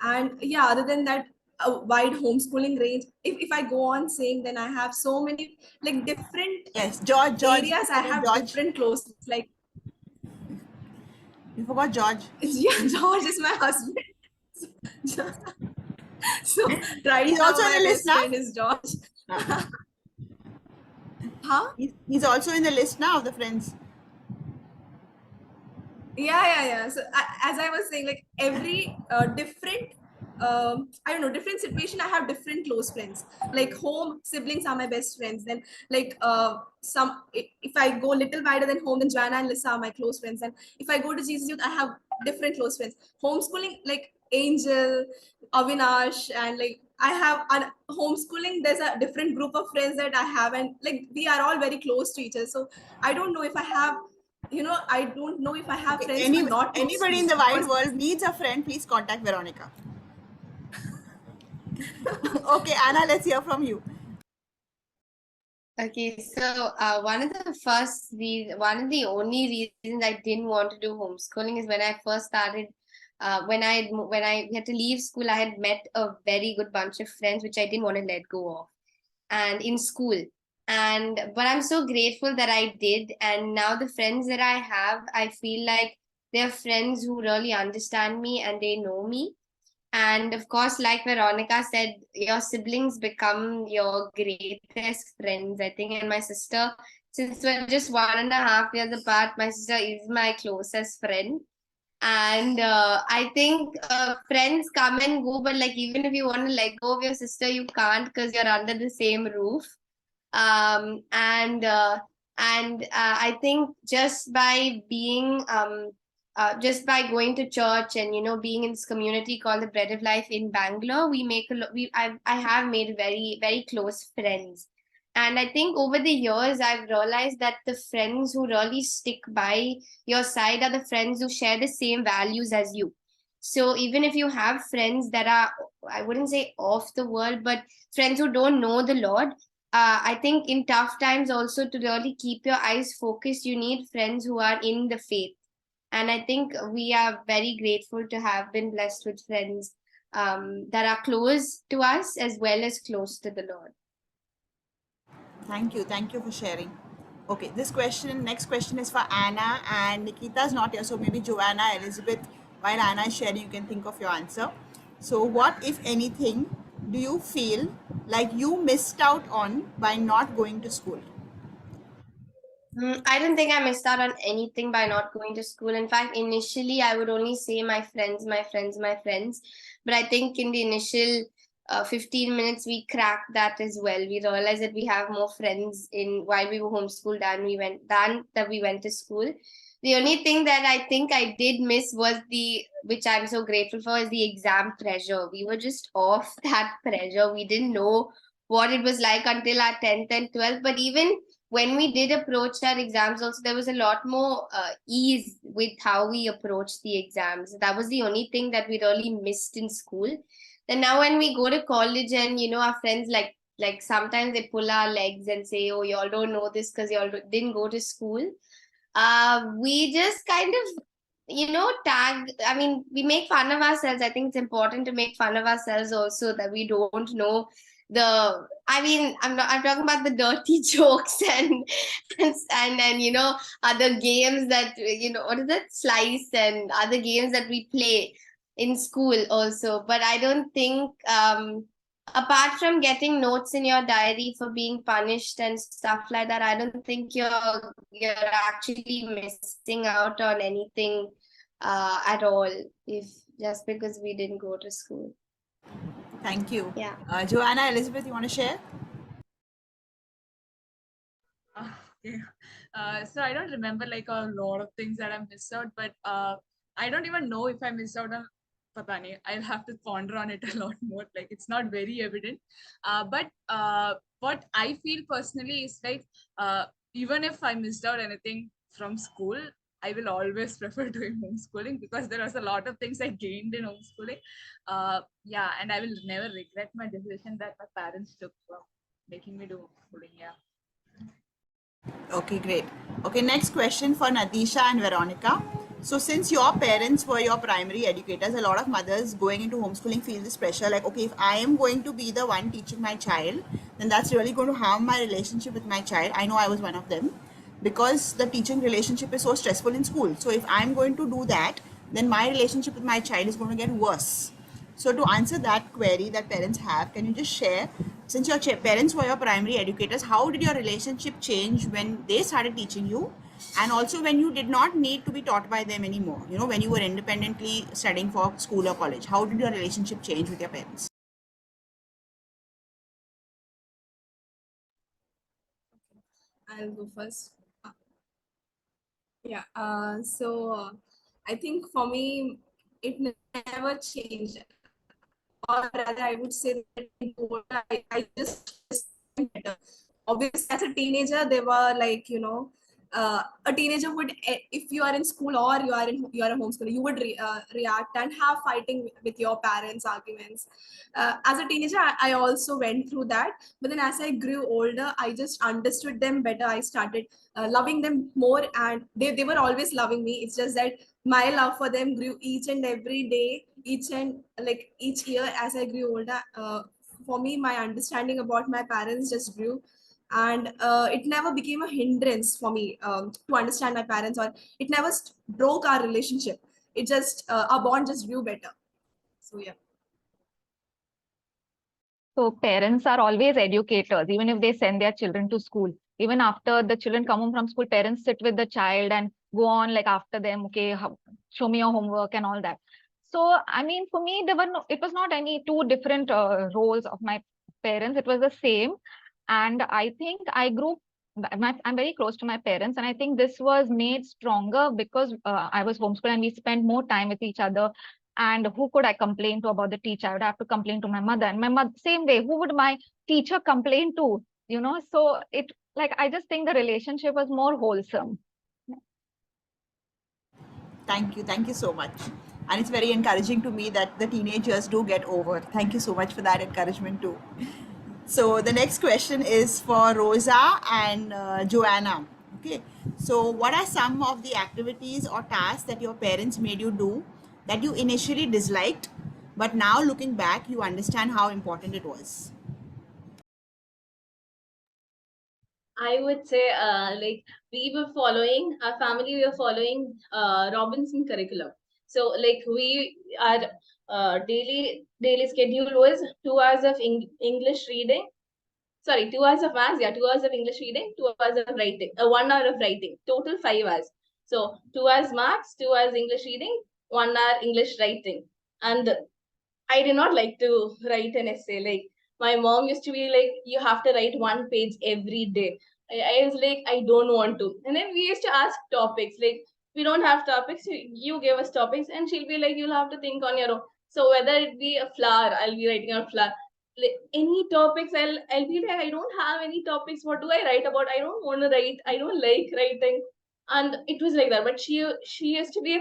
And yeah, other than that, a wide homeschooling range. If I go on saying, then I have so many like different Yes, George, areas. I have George. different close, like You forgot George. yeah, George is my husband. So right He's now also in my the list best now. friend is George. Huh? He's also in the list now of the friends. Yeah. So as I was saying, like every different I don't know, different situation, I have different close friends. Like home, siblings are my best friends. Then like some if I go little wider than home, then Joanna and Lisa are my close friends. And if I go to Jesus Youth, I have different close friends. Homeschooling, like Angel, Avinash, and like I have homeschooling, there's a different group of friends that I have, and like we are all very close to each other. So I don't know if I have, I don't know if I have Okay, friends who are not close to anybody in me, the wide because world needs a friend, please contact Veronica. Okay, Anna, let's hear from you. Okay, so one of the only reasons I didn't want to do homeschooling is when I first started. When I had to leave school, I had met a very good bunch of friends which I didn't want to let go of, and in school. But I'm so grateful that I did, and now the friends that I have, I feel like they're friends who really understand me and they know me. And of course, like Veronica said, your siblings become your greatest friends, I think. And my sister, since we're just 1.5 years apart, my sister is my closest friend. And I think friends come and go, but like even if you want to let go of your sister, you can't because you're under the same roof. Um, and uh, and I think just by going to church and being in this community called the Bread of Life in Bangalore, we make a lot. I have made very very close friends, and I think over the years I've realized that the friends who really stick by your side are the friends who share the same values as you. So even if you have friends that are, I wouldn't say off the world, but friends who don't know the Lord, I think in tough times also to really keep your eyes focused, you need friends who are in the faith. And I think we are very grateful to have been blessed with friends that are close to us as well as close to the Lord. Thank you for sharing. Okay, next question is for Anna, and Nikita's not here, so maybe Joanna, Elizabeth, while Anna is sharing, you can think of your answer. So, what, if anything, do you feel like you missed out on by not going to school? I don't think I missed out on anything by not going to school. In fact, initially I would only say my friends, my friends, my friends. But I think in the initial 15 minutes we cracked that as well. We realized that we have more friends in while we were homeschooled than that we went to school. The only thing that I think I did miss was which I'm so grateful for, is the exam pressure. We were just off that pressure. We didn't know what it was like until our 10th and 12th. But even when we did approach our exams also, there was a lot more ease with how we approached the exams. That was the only thing that we really missed in school. Then now when we go to college, and our friends, like sometimes they pull our legs and say, oh, y'all don't know this because y'all didn't go to school. We just kind of tag, I mean, we make fun of ourselves. I think it's important to make fun of ourselves also, that we don't know I mean, I'm talking about the dirty jokes and other games that, what is it, slice, and other games that we play in school also. But I don't think, apart from getting notes in your diary for being punished and stuff like that, I don't think you're actually missing out on anything at all, if just because we didn't go to school. Thank you. Yeah. Joanna, Elizabeth, you want to share? Okay. So I don't remember like a lot of things that I missed out, but I don't even know if I missed out on pata nahi. I'll have to ponder on it a lot more. Like it's not very evident. But what I feel personally is like even if I missed out anything from school, I will always prefer doing homeschooling, because there was a lot of things I gained in homeschooling. Yeah, and I will never regret my decision that my parents took for making me do homeschooling. Yeah. Okay, great. Okay, next question for Nadisha and Veronica. So, since your parents were your primary educators, a lot of mothers going into homeschooling feel this pressure like, okay, if I am going to be the one teaching my child, then that's really going to harm my relationship with my child. I know I was one of them, because the teaching relationship is so stressful in school. So, if I'm going to do that, then my relationship with my child is going to get worse. So to answer that query that parents have, can you just share, since your parents were your primary educators, how did your relationship change when they started teaching you, and also when you did not need to be taught by them anymore, when you were independently studying for school or college, how did your relationship change with your parents? I'll go first. Yeah. I think for me, it never changed, or rather, I would say that I just understand better. Obviously, as a teenager, they were like, a teenager would, if you are in school or you are a homeschooler, you would react and have fighting with your parents, arguments. As a teenager, I also went through that. But then as I grew older, I just understood them better. I started loving them more, and they were always loving me. It's just that my love for them grew each and every day, each year as I grew older. For me, my understanding about my parents just grew, and it never became a hindrance for me to understand my parents, or it never broke our relationship. It just our bond just grew better. So yeah. So parents are always educators, even if they send their children to school. Even after the children come home from school, parents sit with the child and go on like after them, okay, show me your homework and all that. So, I mean, for me, it was not any two different roles of my parents. It was the same. And I think I'm very close to my parents. And I think this was made stronger because I was homeschooled and we spent more time with each other. And who could I complain to about the teacher? I would have to complain to my mother, and my mother same way. Who would my teacher complain to? So it, like, I just think the relationship was more wholesome. Thank you so much. And it's very encouraging to me that the teenagers do get over. Thank you so much for that encouragement too. So the next question is for Rosa and Joanna. Okay. So what are some of the activities or tasks that your parents made you do that you initially disliked, but now looking back, you understand how important it was? I would say, like our family, we were following Robinson curriculum. So, like our daily schedule was 2 hours of English reading, sorry, 2 hours of maths, yeah, 2 hours of English reading, 2 hours of writing, 1 hour of writing, total 5 hours. So 2 hours maths, 2 hours English reading, 1 hour English writing. And I did not like to write an essay. Like my mom used to be like, you have to write 1 page every day. I was like, I don't want to. And then we used to ask topics. Like we don't have topics. You give us topics, and she'll be like, you'll have to think on your own. So whether it be a flower, I'll be writing on a flower. Like any topics, I'll be like, I don't have any topics. What do I write about? I don't want to write. I don't like writing. And it was like that. But she used to be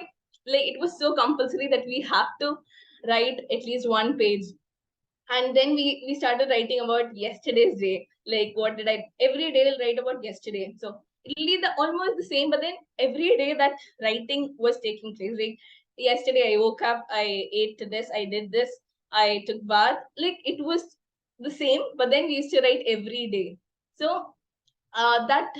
like, it was so compulsory that we have to write at least 1 page. And then we started writing about yesterday's day, like what did I, every day we'll write about yesterday. So it'll be the almost the same, but then every day that writing was taking place. Like yesterday I woke up, I ate this, I did this, I took bath, like it was the same, but then we used to write every day. So that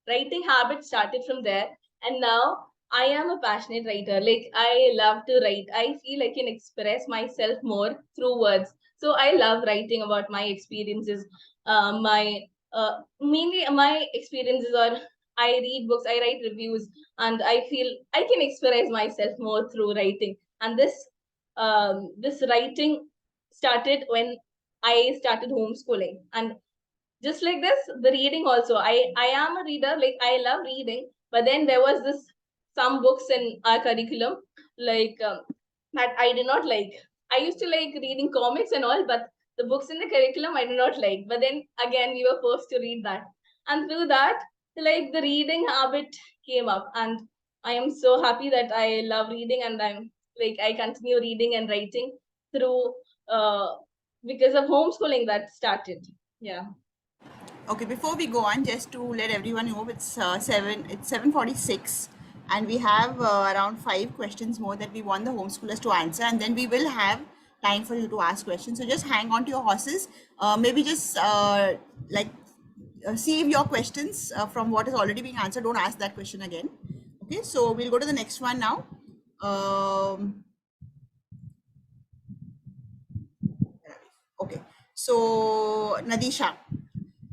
writing habit started from there. And now I am a passionate writer. Like I love to write. I feel I can express myself more through words. So I love writing about my experiences. My mainly my experiences are, I read books, I write reviews, and I feel I can express myself more through writing. And this writing started when I started homeschooling. And just like this, the reading also, I am a reader, like I love reading. But then there was this some books in our curriculum, like that I did not like. I used to like reading comics and all, but the books in the curriculum I did not like. But then again, we were forced to read that, and through that, like the reading habit came up. And I am so happy that I love reading, and I'm like, I continue reading and writing through uh because of homeschooling that started. Yeah. Okay, before we go on, just to let everyone know, it's 7:46, and we have around 5 questions more that we want the homeschoolers to answer, and then we will have time for you to ask questions. So just hang on to your horses. Maybe just like save your questions from what is already being answered. Don't ask that question again. Okay, so we'll go to the next one now. Okay, so Nadisha,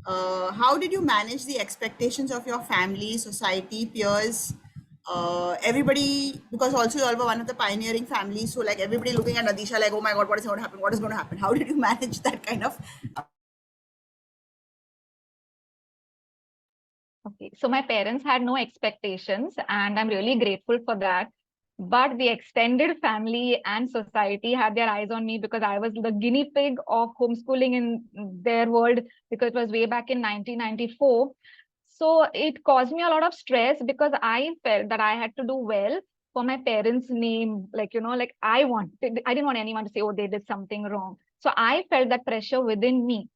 how did you manage the expectations of your family, society, peers, everybody? Because also you all were one of the pioneering families, so like everybody looking at Nadisha like, oh my God, what is going to happen? What is going to happen? How did you manage that kind of? Okay, so my parents had no expectations, and I'm really grateful for that. But the extended family and society had their eyes on me because I was the guinea pig of homeschooling in their world, because it was way back in 1994. So it caused me a lot of stress because I felt that I had to do well for my parents' name. Like, like I didn't want anyone to say, oh, they did something wrong. So I felt that pressure within me.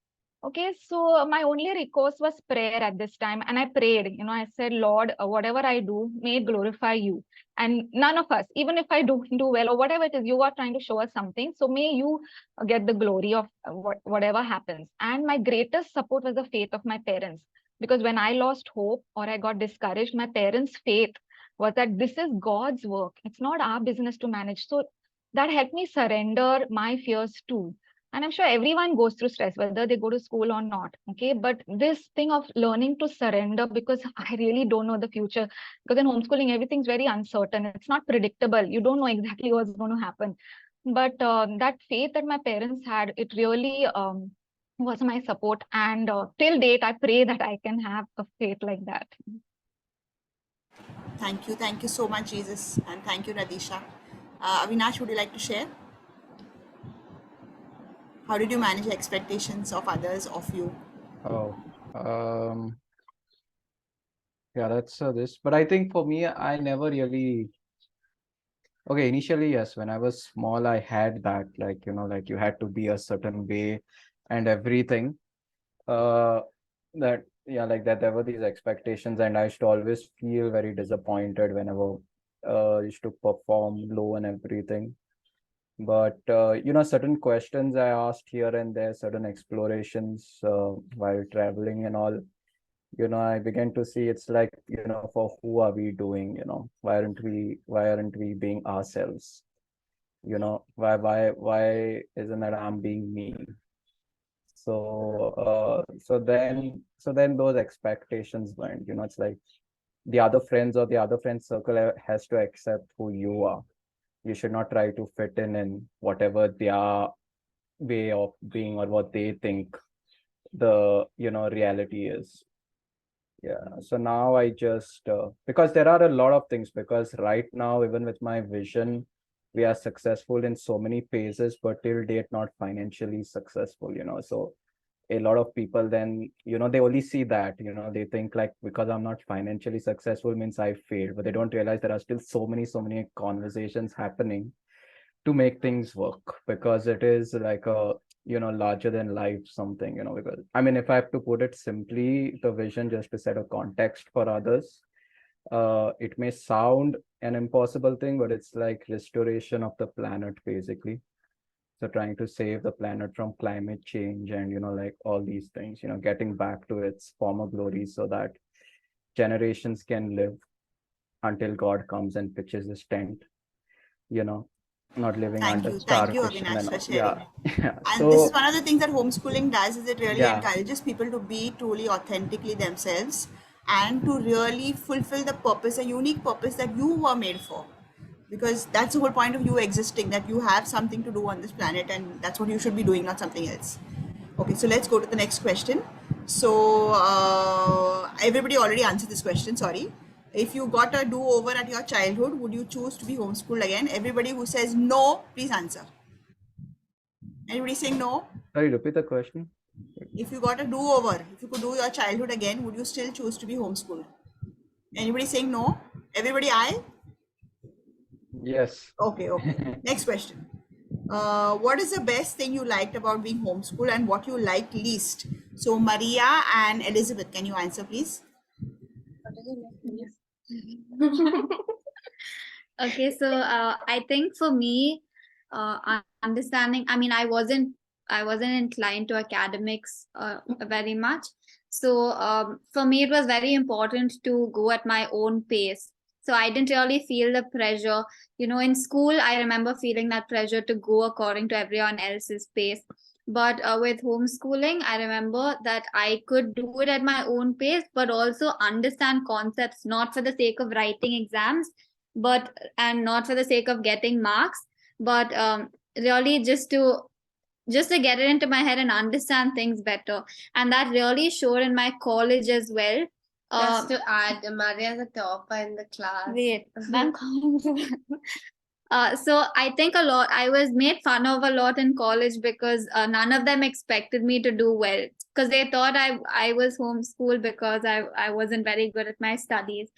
Okay, so my only recourse was prayer at this time, and I prayed. I said, Lord, whatever I do, may it glorify you. And none of us, even if I do well or whatever it is, you are trying to show us something. So may you get the glory of whatever happens. And my greatest support was the faith of my parents, because when I lost hope or I got discouraged, my parents' faith was that this is God's work. It's not our business to manage. So that helped me surrender my fears too. And I'm sure everyone goes through stress, whether they go to school or not. Okay. But this thing of learning to surrender, because I really don't know the future, because in homeschooling, everything's very uncertain. It's not predictable. You don't know exactly what's going to happen. But that faith that my parents had, it really was my support. And till date, I pray that I can have a faith like that. Thank you so much, Jesus, and thank you, Radisha. Avinash, would you like to share? How did you manage expectations of others of you? Oh, yeah, that's this. But I think for me, I never really. Okay, initially, yes, when I was small, I had that, like, like you had to be a certain way and everything. Uh, that, yeah, like that, there were these expectations, and I used to always feel very disappointed whenever I used to perform low and everything. But certain questions I asked here and there, certain explorations while traveling and all, I began to see it's like, for who are we doing, why aren't we being ourselves? Why isn't that I'm being me? So then those expectations went, it's like the other friends or the other friend circle has to accept who you are. You should not try to fit in whatever their way of being or what they think the reality is. Yeah, so now I just because there are a lot of things, because right now even with my vision we are successful in so many phases, but till date not financially successful, so a lot of people then they only see that, they think like because I'm not financially successful means I failed, but they don't realize there are still so many conversations happening to make things work, because it is like a larger than life something, because I mean, if I have to put it simply, the vision, just to set a context for others, it may sound an impossible thing, but it's like restoration of the planet basically. So trying to save the planet from climate change and like all these things, getting back to its former glory so that generations can live until God comes and pitches his tent, you know not living under Thank you, starvation Avinash, and for all. Yeah. sharing. Yeah. And this is So one of the things that homeschooling does, is it really yeah, encourages people to be truly authentically themselves and to really fulfill the purpose, a unique purpose that you were made for. Because that's the whole point of you existing, that you have something to do on this planet and that's what you should be doing, not something else. Okay, so let's go to the next question. So everybody already answered this question, sorry. If you got a do-over at your childhood, would you choose to be homeschooled again? Everybody who says no, please answer. Anybody saying no? sorry, repeat the question. If you got a do-over, if you could do your childhood again, would you still choose to be homeschooled? Anybody saying no? Everybody aye? Yes. Okay. Next question. What is the best thing you liked about being homeschooled and what you liked least? So Maria and Elizabeth, can you answer please? Okay, so I think for me, understanding. I mean, I wasn't inclined to academics very much. So for me, it was very important to go at my own pace. So I didn't really feel the pressure. In school, I remember feeling that pressure to go according to everyone else's pace. But with homeschooling, I remember that I could do it at my own pace, but also understand concepts, not for the sake of writing exams, but and not for the sake of getting marks, but really just to get it into my head and understand things better. And that really showed in my college as well. Just to add, Maria's a topper in the class. Wait, I'm calling so I think a lot. I was made fun of a lot in college because none of them expected me to do well, because they thought I was homeschooled because I wasn't very good at my studies.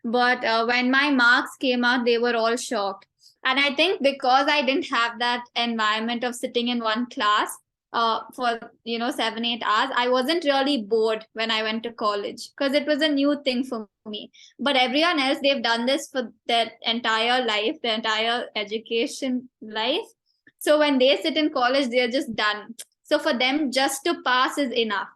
But when my marks came out, they were all shocked. And I think because I didn't have that environment of sitting in one class for 7-8 hours, I wasn't really bored when I went to college because it was a new thing for me. But everyone else, they've done this for their entire life, their entire education life. So when they sit in college, they're just done. So for them, just to pass is enough.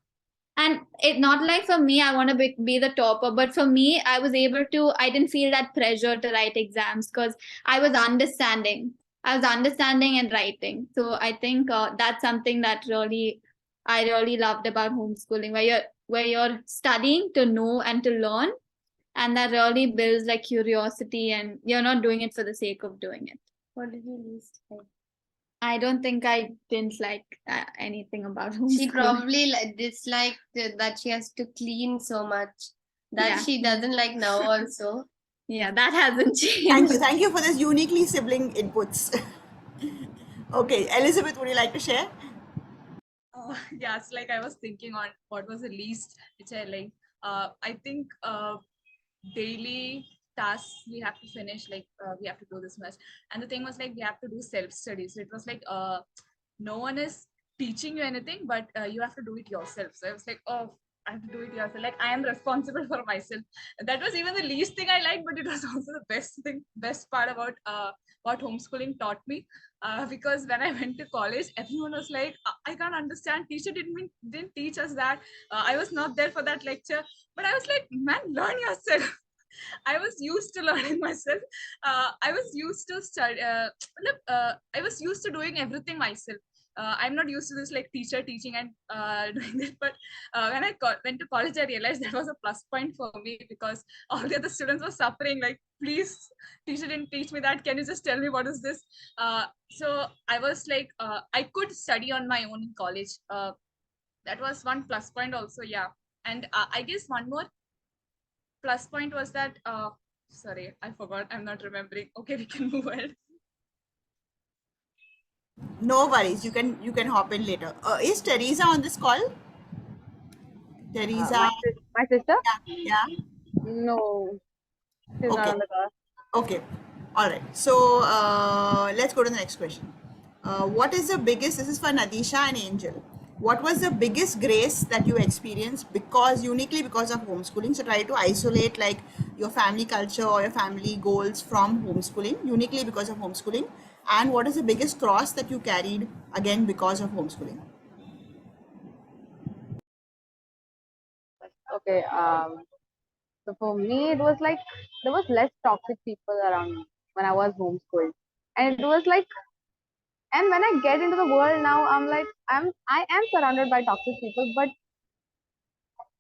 And it not like for me, I want to be the topper, but for me, I didn't feel that pressure to write exams because I was understanding. I was understanding and writing. So I think that's something that I really loved about homeschooling, where you're studying to know and to learn, and that really builds like curiosity, and you're not doing it for the sake of doing it. What did you least like? I don't think I didn't like anything about She homeschooling. probably disliked that she has to clean so much. That Yeah. she doesn't like now also. Yeah, that hasn't changed. Thank you for this uniquely sibling inputs. Okay, Elizabeth, would you like to share? Yeah, it's like I was thinking on what was the least which I like. I think daily tasks we have to finish, like we have to do this much, and the thing was like we have to do self study. So it was like no one is teaching you anything, but you have to do it yourself. So I was like, oh, I have to do it yourself. Like I am responsible for myself. That was even the least thing I liked, but it was also the best part about what homeschooling taught me. Because when I went to college, everyone was like, I can't understand. Teacher didn't teach us that. I was not there for that lecture, but I was like, man, learn yourself. I was used to learning myself. I was used to study. I was used to doing everything myself. I'm not used to this like teacher teaching and doing this, but when I went to college, I realized that was a plus point for me because all the other students were suffering. Like, please, teacher didn't teach me that. Can you just tell me what is this? So I was like, I could study on my own in college. That was one plus point also, yeah. And I guess one more plus point was that sorry, I forgot. I'm not remembering. Okay, we can move ahead. No worries. You can hop in later. Is Teresa on this call? Teresa. My sister? Yeah. No, she's not Okay. on the call. Okay. All right. So let's go to the next question. What is the biggest? This is for Nadisha and Angel. What was the biggest grace that you experienced uniquely because of homeschooling? So try to isolate like your family culture or your family goals from homeschooling, uniquely because of homeschooling. And what is the biggest cross that you carried again because of homeschooling? Okay. So for me, it was like there was less toxic people around me when I was homeschooled, and it was like, and when I get into the world now, I am surrounded by toxic people, but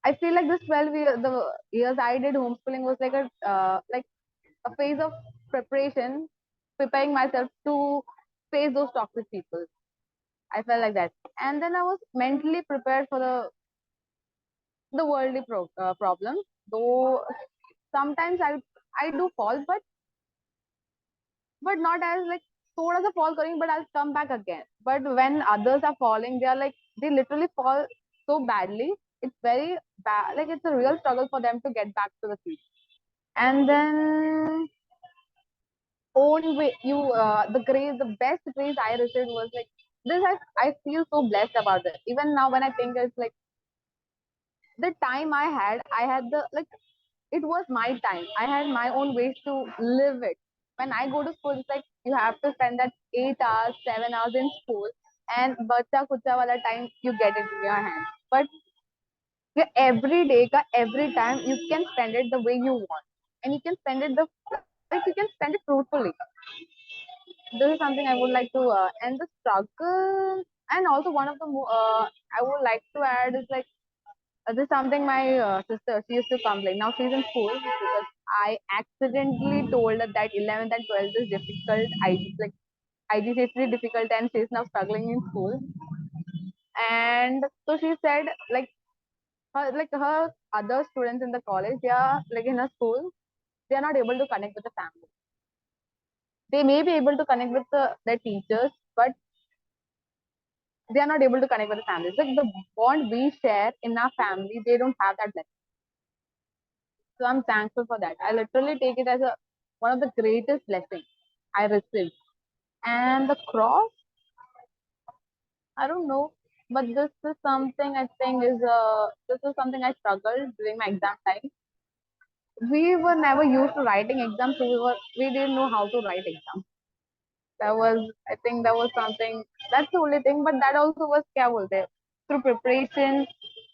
I feel like this the years I did homeschooling was like a phase of preparation, preparing myself to face those toxic people. I felt like that, and then I was mentally prepared for the worldly problems. Though sometimes I do fall, but not as like thoda sa fall करेंगे, but I'll come back again. But when others are falling, they are like they literally fall so badly. It's very bad. Like it's a real struggle for them to get back to the feet. And then own way you the best praise I received was like this. I feel so blessed about it. Even now when I think it's like the time I had the like it was my time. I had my own ways to live it. When I go to school, it's like you have to spend that 8 hours, 7 hours in school, and bacha kucha wala time you get it in your hand. But your every day, ka every time you can spend it the way you want, and you can spend it like you can spend it fruitfully. This is something I would like to and the struggle, and also one of the I would like to add is like this is something my sister, she used to complain. Now she's in school because I accidentally told her that 11th and 12th is difficult. IG is really difficult and she's now struggling in school. And so she said her other students in the college, they are like in her school, they are not able to connect with the family. They may be able to connect with their teachers, but they are not able to connect with the families. Like the bond we share in our family, they don't have that blessing. So I'm thankful for that. I literally take it as one of the greatest blessings I received. And the cross, I don't know, but this is something I think is this is something I struggled during my exam time. We were never used to writing exams, so we didn't know how to write exams. I think that was something. That's the only thing, but that also was क्या बोलते हैं, through preparation,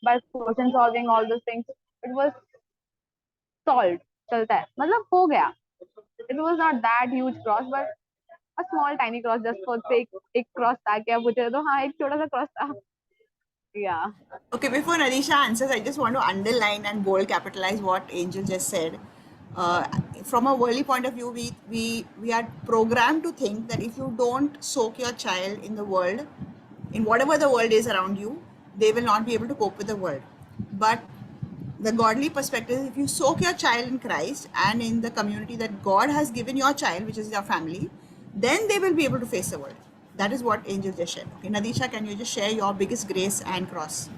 by question solving, all those things. It was solved. चलता है मतलब हो गया. It was not that huge cross, but a small tiny cross just for sake. एक cross था क्या पूछे तो हाँ एक छोटा सा cross था. Yeah. Okay, before Nadisha answers, I just want to underline and bold capitalize what Angel just said. Uh, from a worldly point of view, we are programmed to think that if you don't soak your child in the world, in whatever the world is around you, they will not be able to cope with the world. But the godly perspective is if you soak your child in Christ and in the community that God has given your child, which is your family, then they will be able to face the world. That is what Angel just shared. Okay, Nadisha, can you just share your biggest grace and cross?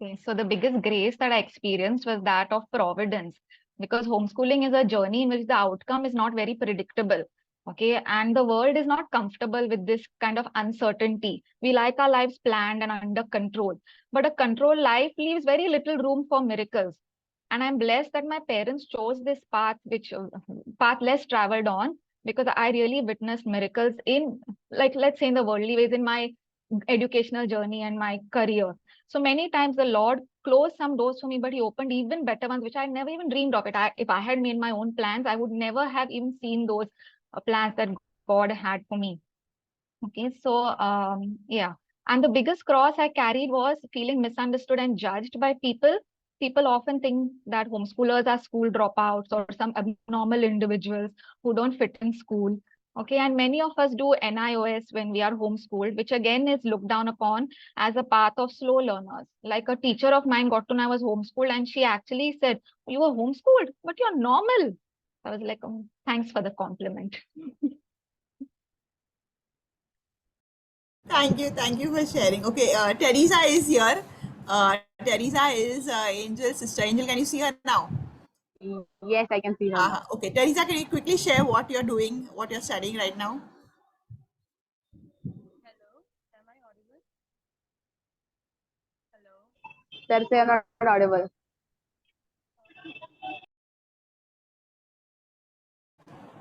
Okay, so the biggest grace that I experienced was that of providence, because homeschooling is a journey in which the outcome is not very predictable. Okay, and the world is not comfortable with this kind of uncertainty. We like our lives planned and under control, but a controlled life leaves very little room for miracles. And I'm blessed that my parents chose this path, which path less traveled on, because I really witnessed miracles in, like, let's say, in the worldly ways in my educational journey and my career. So many times the Lord closed some doors for me, but He opened even better ones, which I never even dreamed of it. If I had made my own plans, I would never have even seen those plans that God had for me. Okay, so yeah. And the biggest cross I carried was feeling misunderstood and judged by people. People often think that homeschoolers are school dropouts or some abnormal individuals who don't fit in school. Okay, and many of us do NIOS when we are homeschooled, which again is looked down upon as a path of slow learners. Like a teacher of mine got to know I was homeschooled, and she actually said, "You were homeschooled, but you're normal." I was like, thanks for the compliment. Thank you for sharing. Okay, Teresa is here. Teresa is Angel's sister. Angel, can you see her now? Yes, I can see her now. Okay, Teresa, can you quickly share what you're doing, what you're studying right now? Hello, am I audible? Hello. Sir, you're not audible.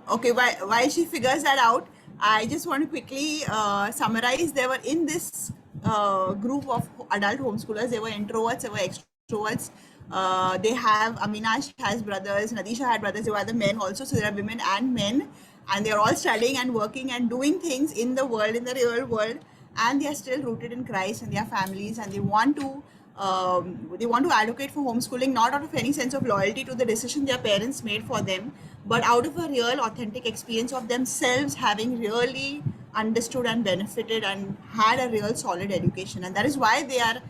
Okay, while she figures that out, I just want to quickly summarize. They were in this group of adult homeschoolers. They were introverts, they were extroverts. They have Aminash has brothers, Nadisha had brothers. They were the men also, so there are women and men, and they're all studying and working and doing things in the world, in the real world, and they are still rooted in Christ and their families, and they want to advocate for homeschooling not out of any sense of loyalty to the decision their parents made for them, but out of a real authentic experience of themselves having really understood and benefited and had a real solid education. And that is why they are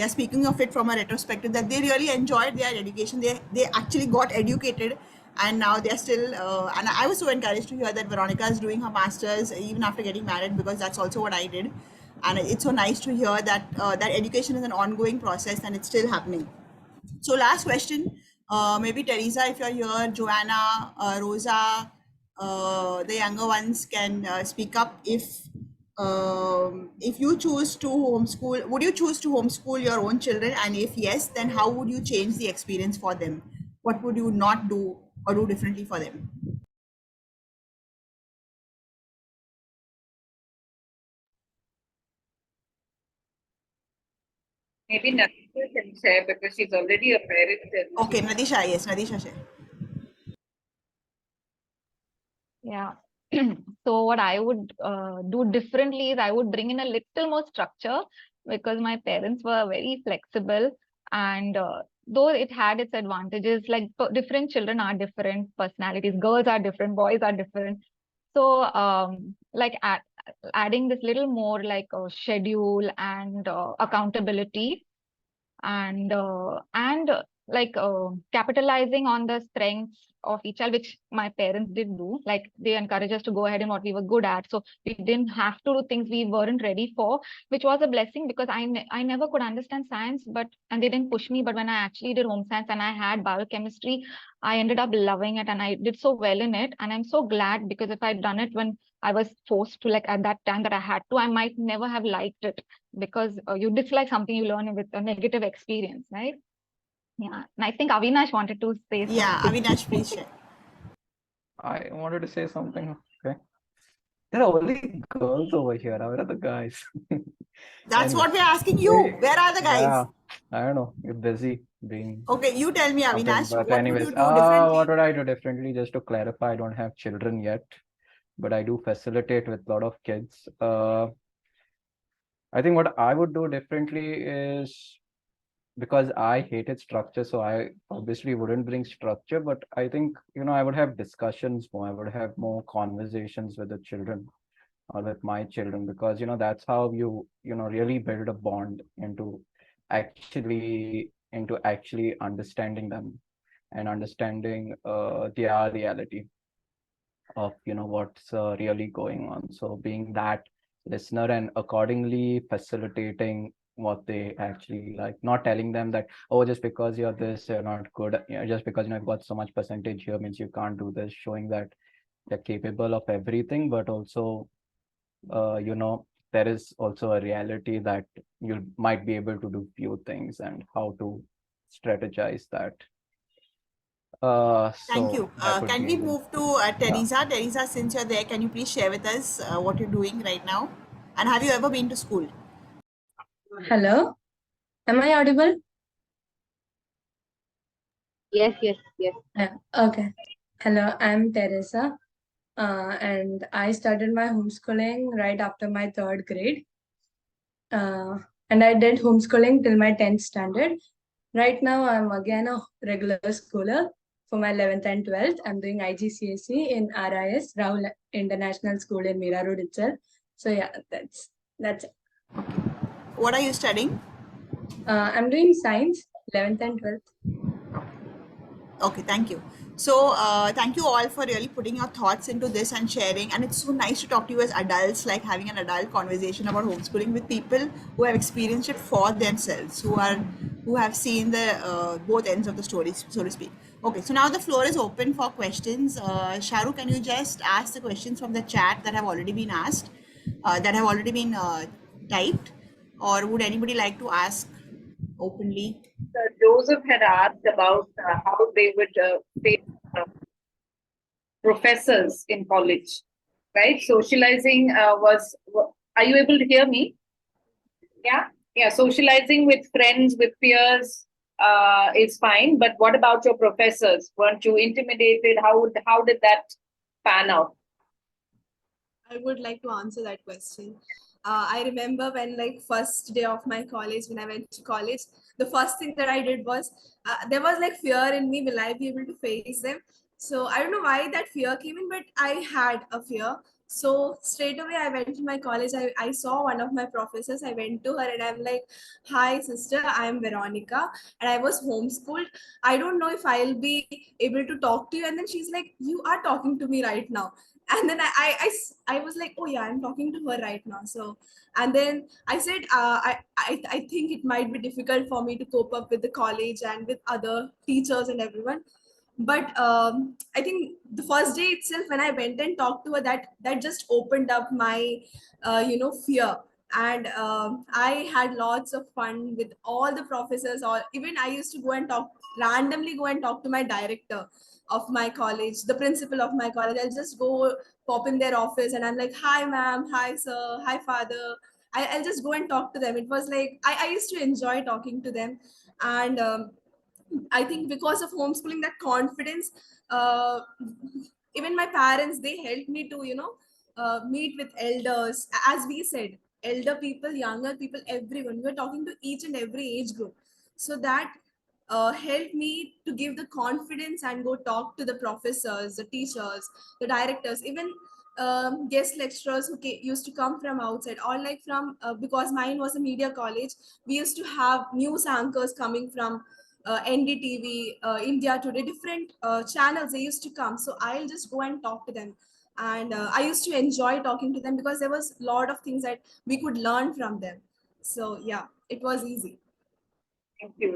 speaking of it from a retrospective, that they really enjoyed their education. They actually got educated, and now they're still and I was so encouraged to hear that Veronica is doing her masters even after getting married, because that's also what I did. And it's so nice to hear that that education is an ongoing process and it's still happening. So last question, maybe Teresa, if you're here, Joanna, Rosa, the younger ones can speak up. If you choose to homeschool, would you choose to homeschool your own children? And if yes, then how would you change the experience for them? What would you not do or do differently for them? Maybe Nakita can share because she's already a parent. Okay, Nadisha, yes, Nadisha, share. Yeah. So what I would do differently is I would bring in a little more structure, because my parents were very flexible, and though it had its advantages, like different children are different personalities, girls are different, boys are different. So like adding this little more like a schedule and accountability, and like capitalizing on the strengths of each child, which my parents did do. Like they encouraged us to go ahead in what we were good at, so we didn't have to do things we weren't ready for, which was a blessing, because I never could understand science, but and they didn't push me. But when I actually did home science and I had biochemistry, I ended up loving it and I did so well in it. And I'm so glad, because if I'd done it when I was forced to, like at that time that I had to, I might never have liked it, because you dislike something you learn with a negative experience, right? Yeah. And I think Avinash wanted to say something. Yeah, Avinash, please share. I wanted to say something. Okay. There are only girls over here. Where are the guys? That's what Anyways, we're asking you. Where are the guys? yeah, I don't know. You're busy being Okay, you tell me, something. Avinash, But what would you anyways, do differently? what would I do differently? Just to clarify, I don't have children yet, but I do facilitate with a lot of kids. I think what I would do differently is, because I hated structure, so I obviously wouldn't bring structure, but I think, I would have discussions more. I would have more conversations with the children or with my children, because, that's how you really build a bond into actually understanding them and understanding their reality of what's really going on. So being that listener and accordingly facilitating what they actually like, not telling them that, oh, just because you're this, you're not good, just because you've got so much percentage here means you can't do this, showing that they're capable of everything, but also there is also a reality that you might be able to do few things and how to strategize that. Thank So you. that would Can be we move to Teresa? Teresa, since you're there, can you please share with us what you're doing right now? And have you ever been to school? Hello, am I audible? Yes, yes, yes. Okay. Hello, I'm Teresa. and I started my homeschooling right after my third grade. And I did homeschooling till my 10th standard. Right now, I'm again a regular schooler for my 11th and 12th. I'm doing IGCSE in RIS, Rahul International School in Mira Road itself. So yeah, that's it. What are you studying? I'm doing science, 11th and 12th. Okay, thank you. So, thank you all for really putting your thoughts into this and sharing. And it's so nice to talk to you as adults, like having an adult conversation about homeschooling with people who have experienced it for themselves, who have seen the both ends of the story, so to speak. Okay, so now the floor is open for questions. Shahrukh, can you just ask the questions from the chat that have already been asked, that have already been typed, or would anybody like to ask openly? Joseph had asked about how they would face professors in college, right? Socializing are you able to hear me? Yeah. Yeah. Socializing with friends, with peers is fine. But what about your professors? Weren't you intimidated? How did that pan out? I would like to answer that question. I remember when first day of my college, when I went to college, the first thing that I did was there was fear in me. Will I be able to face them? So I don't know why that fear came in, but I had a fear. So straight away I went to my college. I saw one of my professors. I went to her and I'm like, "Hi sister, I am Veronica and I was homeschooled. I don't know if I'll be able to talk to you." And then she's like, "You are talking to me right now." And then I was like, "Oh yeah, I'm talking to her right now." So and then I said, I think it might be difficult for me to cope up with the college and with other teachers and everyone. But I think the first day itself when I went and talked to her, that just opened up my fear. And I had lots of fun with all the professors. Or even I used to randomly go and talk to my director of my college, the principal of my college. I'll just go pop in their office and I'm like, "Hi ma'am, hi sir, hi father." I'll just go and talk to them. It was like I used to enjoy talking to them. And I think because of homeschooling, that confidence, even my parents, they helped me to, meet with elders. As we said, elder people, younger people, everyone. We were talking to each and every age group. So that helped me to give the confidence and go talk to the professors, the teachers, the directors, even guest lecturers who used to come from outside, or from because mine was a media college, we used to have news anchors coming from NDTV, India Today, different channels. They used to come, so I'll just go and talk to them. And I used to enjoy talking to them because there was a lot of things that we could learn from them. So yeah, it was easy.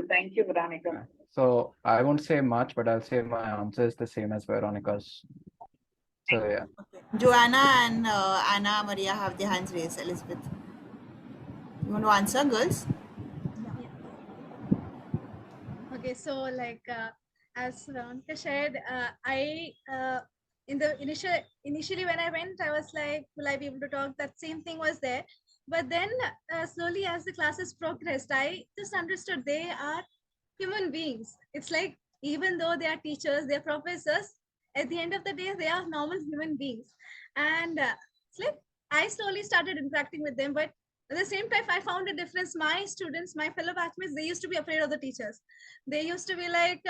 Thank you, Veronica. So I won't say much, but I'll say my answer is the same as Veronica's. So yeah. Okay. Joanna and Anna Maria have their hands raised. Elizabeth, you want to answer, girls? Yeah. Okay, so as Veronica shared, I in the initially when I went, I was like, will I be able to talk? That same thing was there. But then slowly as the classes progressed, I just understood they are human beings. It's like even though they are teachers, they are professors, at the end of the day, they are normal human beings. And it's like I slowly started interacting with them, but at the same time, I found a difference. My students, my fellow batchmates, they used to be afraid of the teachers. They used to be like,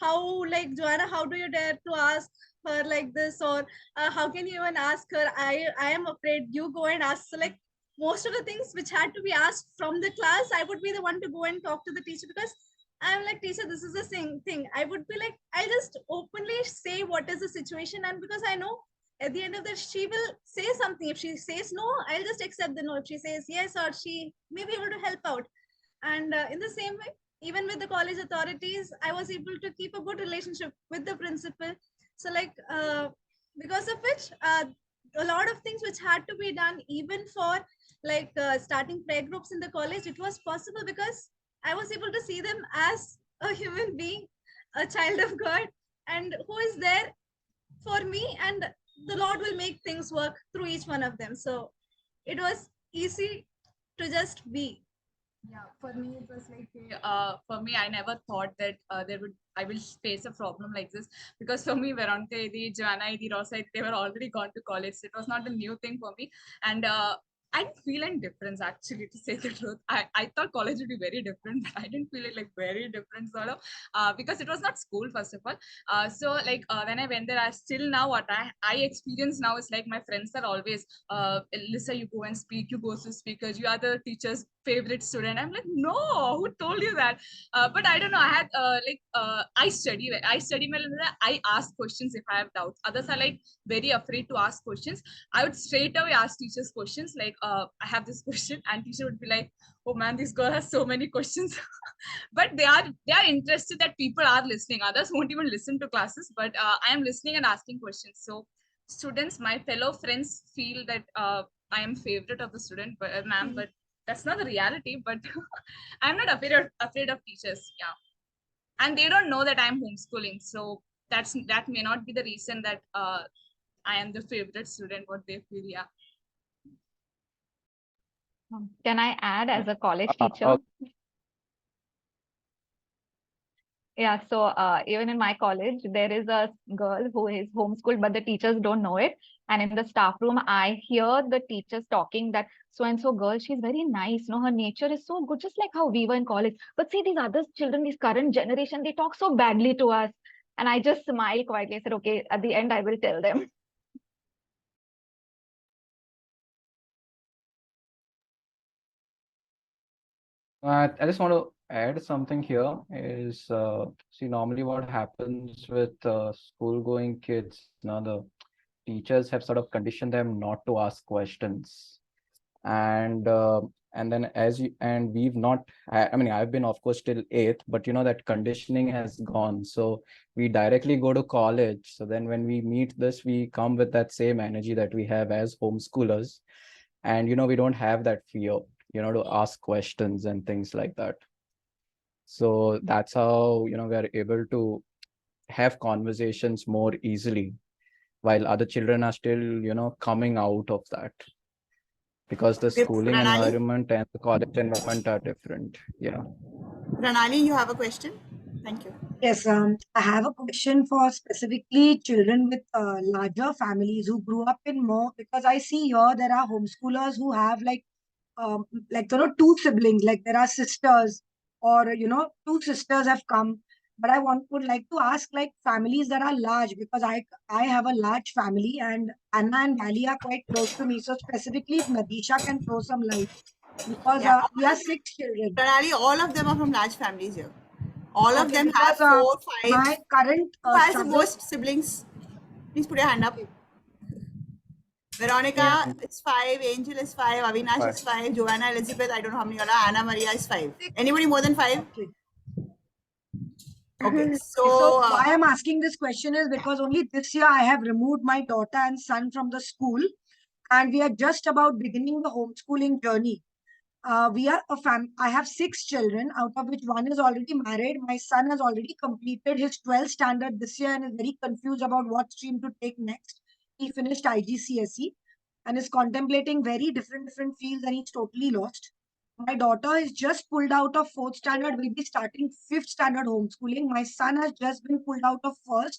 how, like, Joanna, how do you dare to ask her like this? Or how can you even ask her? I am afraid. You go and ask. So, like, most of the things which had to be asked from the class, I would be the one to go and talk to the teacher, because I'm like, "Teacher, this is the same thing." I would be like, I'll just openly say what is the situation. And because I know at the end of the, she will say something. If she says no, I'll just accept the no. If she says yes, or she may be able to help out. And in the same way, even with the college authorities, I was able to keep a good relationship with the principal. So because of which a lot of things which had to be done, even for starting prayer groups in the college, it was possible because I was able to see them as a human being, a child of God, and who is there for me, and the Lord will make things work through each one of them. So it was easy to just be. Yeah, for me it was like for me I never thought that I will face a problem like this, because for me Veronica, Joanna, Rosa, they were already gone to college. So it was not a new thing for me, and I didn't feel any difference actually, to say the truth. I thought college would be very different, but I didn't feel it like very different sort of, because it was not school first of all. So like when I went there, I still now what I experience now is like my friends are always Lisa, you go and speak, you go to speakers, you are the teacher's favorite student. I'm like, no, who told you that? But I don't know. I had I study well. I ask questions if I have doubts. Others are like very afraid to ask questions. I would straight away ask teachers questions like, I have this question, and teacher would be like, oh man, this girl has so many questions. But they are interested that people are listening. Others won't even listen to classes, but I am listening and asking questions. So students, my fellow friends, feel that I am favorite of the student, but ma'am, but that's not the reality. But I'm not afraid of teachers. Yeah, and they don't know that I'm homeschooling, so that may not be the reason that I am the favorite student. What they feel, yeah. Can I add as a college Uh, teacher? Yeah, so even in my college, there is a girl who is homeschooled, but the teachers don't know it. And in the staff room, I hear the teachers talking that so and so girl, she's very nice. No, her nature is so good, just like how we were in college. But see, these other children, this current generation, they talk so badly to us. And I just smiled quietly. I said, okay, at the end, I will tell them. I just want to add something here is see normally what happens with school going kids now, the teachers have sort of conditioned them not to ask questions, and then as you and we've not I mean I've been of course till eighth, but that conditioning has gone, so we directly go to college. So then when we meet this, we come with that same energy that we have as homeschoolers, and we don't have that fear to ask questions and things like that. So that's how we are able to have conversations more easily, while other children are still coming out of that, because the Okay, schooling Pranali. environment and the college environment are different. Yeah. Pranali, you have a question? Thank you. Yes, I have a question for specifically children with larger families who grew up in more, because I see here there are homeschoolers who have two siblings, like there are sisters, or two sisters have come. But I would like to ask like families that are large, because I have a large family and Anna and Valley are quite close to me. So specifically, if Nadisha can throw some light, because Yeah, we are 6 children. Pranali, all of them are from large families here. All of Okay, them have because four, five. my current Who has the struggle. most siblings? Please put your hand up. Yeah. Veronica is 5, Angel is 5, Avinash is 5, Joanna Elizabeth, I don't know how many are, Anna Maria is 5. Anybody more than 5? Okay. Okay, So so why I'm asking this question is because only this year I have removed my daughter and son from the school, and we are just about beginning the homeschooling journey. We are a I have 6 children, out of which one is already married. My son has already completed his 12th standard this year and is very confused about what stream to take next. He finished IGCSE and is contemplating very different fields, and he's totally lost. My daughter is just pulled out of 4th standard, will be starting 5th standard homeschooling. My son has just been pulled out of 1st.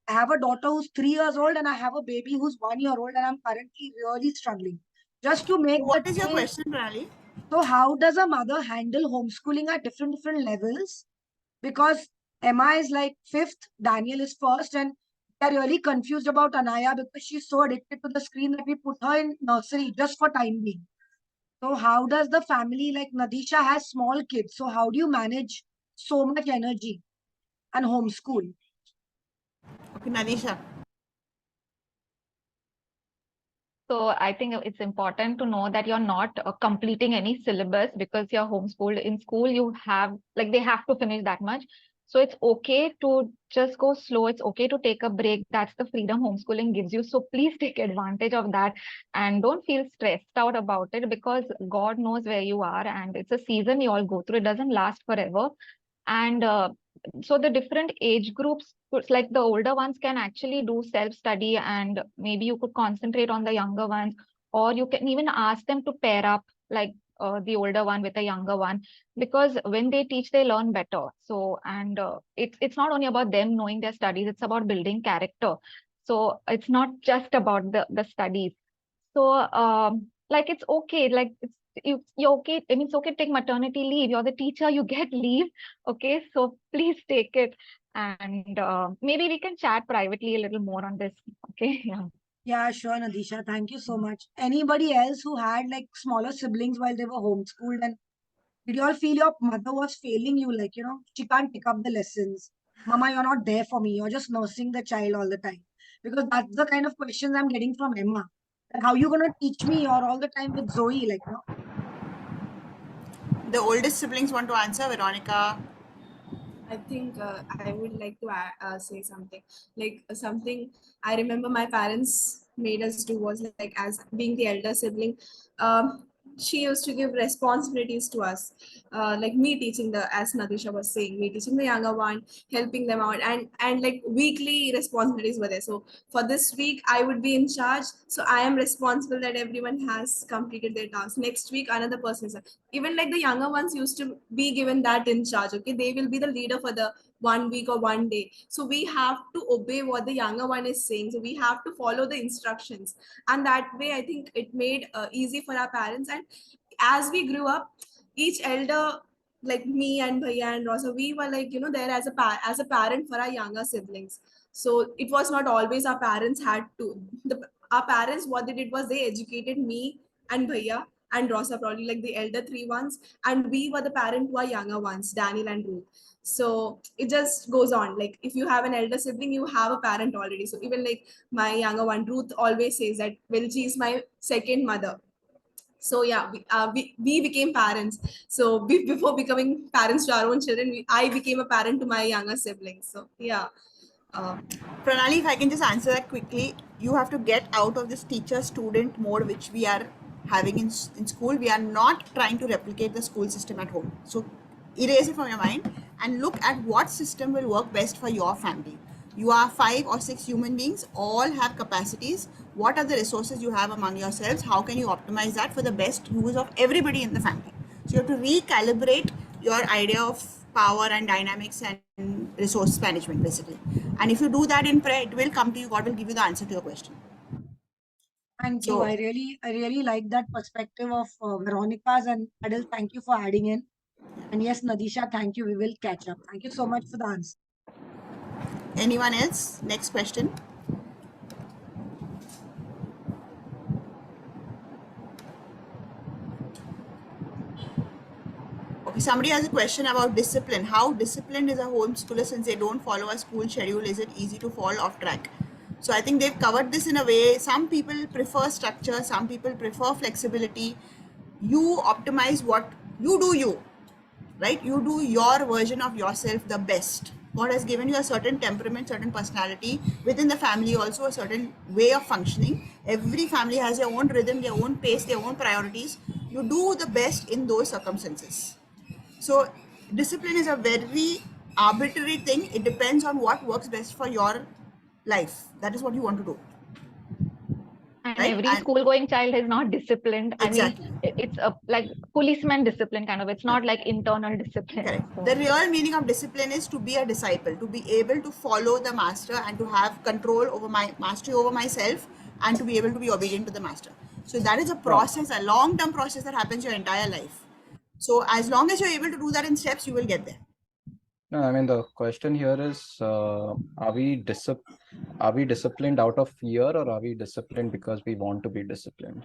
I have a daughter who's 3 years old and I have a baby who's 1 year old, and I'm currently really struggling. Just to make what the is your change. question, Pranali? So how does a mother handle homeschooling at different levels? Because Emma is like 5th, Daniel is 1st, and they're really confused about Anaya because she's so addicted to the screen that we put her in nursery just for time being. So how does the family, like Nadisha has small kids, so how do you manage so much energy and homeschool? Okay, Nadisha. So I think it's important to know that you're not completing any syllabus because you're homeschooled. In school, you have like they have to finish that much. So it's okay to just go slow. It's okay to take a break. That's the freedom homeschooling gives you. So please take advantage of that and don't feel stressed out about it, because God knows where you are and it's a season you all go through. It doesn't last forever. And so the different age groups, like the older ones can actually do self study, and maybe you could concentrate on the younger ones, or you can even ask them to pair up, like the older one with the younger one, because when they teach, they learn better. So, and it's not only about them knowing their studies, it's about building character. So it's not just about the studies. So like it's okay, like you're okay. I mean, it's okay to take maternity leave. You're the teacher, you get leave. Okay, so please take it. And maybe we can chat privately a little more on this. Okay, yeah. Yeah, sure, Nadisha. Thank you so much. Anybody else who had like smaller siblings while they were homeschooled, and did you all feel your mother was failing you? Like, she can't pick up the lessons. Mama, you're not there for me. You're just nursing the child all the time. Because that's the kind of questions I'm getting from Emma. Like, how you going to teach me? You're all the time with Zoe. Like, The oldest siblings want to answer, Veronica. I think I would like to say something. Like something I remember my parents made us do was like, as being the elder sibling, she used to give responsibilities to us. Like me teaching as Nadisha was saying, me teaching the younger one, helping them out, and like weekly responsibilities were there. So for this week, I would be in charge. So I am responsible that everyone has completed their task. Next week, another person is. Even like the younger ones used to be given that in charge. Okay, they will be the leader for the 1 week or 1 day, so we have to obey what the younger one is saying, so we have to follow the instructions, and that way I think it made easy for our parents. And as we grew up, each elder, like me and Bhaiya and Rosa, we were like, there as a parent for our younger siblings. So it was not always our parents had to our parents, what they did was they educated me and Bhaiya and Rosa, probably like the elder three ones, and we were the parent to our younger ones, Daniel and Ruth. So it just goes on. Like if you have an elder sibling, you have a parent already. So even like my younger one, Ruth, always says that Vilji is my second mother. So yeah, we became parents. So before becoming parents to our own children, I became a parent to my younger siblings. So yeah. Pranali, if I can just answer that quickly, you have to get out of this teacher-student mode which we are having in school. We are not trying to replicate the school system at home. So erase it from your mind and look at what system will work best for your family. You are 5 or 6 human beings, all have capacities. What are the resources you have among yourselves? How can you optimize that for the best use of everybody in the family? So you have to recalibrate your idea of power and dynamics and resource management, basically. And if you do that in prayer, it will come to you. God will give you the answer to your question. thank you. I really like that perspective of Veronica's, and Adil, thank you for adding in. And yes, Nadisha, thank you. We will catch up. Thank you so much for the answer. Anyone else? Next question. Okay, somebody has a question about discipline. How disciplined is a homeschooler since they don't follow a school schedule? Is it easy to fall off track? So I think they've covered this in a way. Some people prefer structure, some people prefer flexibility. You optimize what you do, right? You do your version of yourself the best. God has given you a certain temperament, certain personality, within the family also a certain way of functioning. Every family has their own rhythm, their own pace, their own priorities. You do the best in those circumstances. So discipline is a very arbitrary thing. It depends on what works best for your life. That is what you want to do. And Right? every And school going child is not disciplined. exactly. I mean, it's a like policeman discipline kind of. It's not like internal discipline. Correct. So, The real meaning of discipline is to be a disciple, to be able to follow the master and to have control over my mastery over myself and to be able to be obedient to the master. So that is a process, a long-term process that happens your entire life. So as long as you're able to do that in steps, you will get there. No, I mean the question here is, are we disciplined out of fear, or are we disciplined because we want to be disciplined?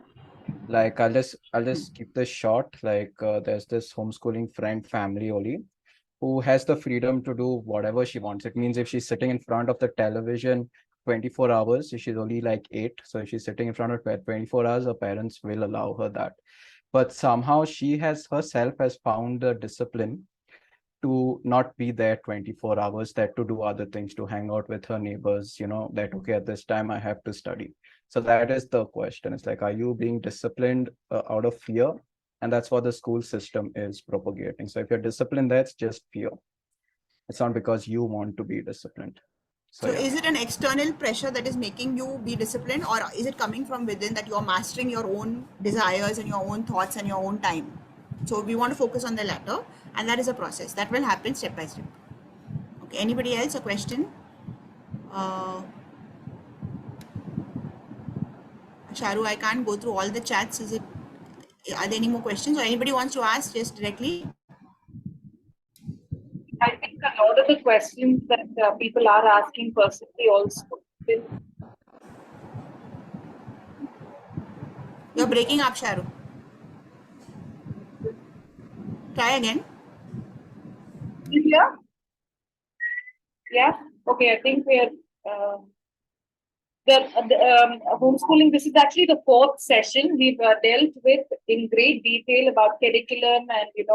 Like I'll just keep this short. Like there's this homeschooling friend family only who has the freedom to do whatever she wants. It means if she's sitting in front of the television 24 hours, she's only like 8. So if she's sitting in front of 24 hours, her parents will allow her that. But somehow she has herself has found the discipline to not be there 24 hours, that to do other things, to hang out with her neighbors, that, okay, at this time I have to study. So that is the question. It's like, are you being disciplined out of fear? And that's what the school system is propagating. So if you're disciplined, that's just fear. It's not because you want to be disciplined. So is it an external pressure that is making you be disciplined, or is it coming from within that you're mastering your own desires and your own thoughts and your own time? So we want to focus on the latter, and that is a process that will happen step by step. Okay, anybody else a question? Sharu, I can't go through all the chats. Are there any more questions, or anybody wants to ask just directly? I think a lot of the questions that people are asking personally also. You're breaking up, Sharu. Try again. Yeah. Yeah. Okay. I think we're homeschooling. This is actually the fourth session. We've dealt with in great detail about curriculum and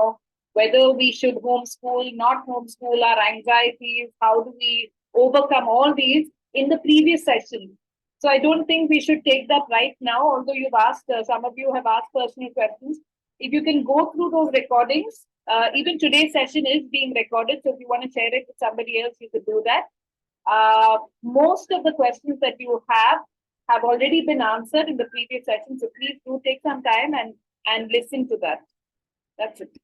whether we should homeschool, not homeschool, our anxieties. How do we overcome all these in the previous session? So I don't think we should take that right now. Although you've asked, some of you have asked personal questions. If you can go through those recordings, even today's session is being recorded. So if you want to share it with somebody else, you could do that. Most of the questions that you have already been answered in the previous session. So please do take some time and listen to that. That's it.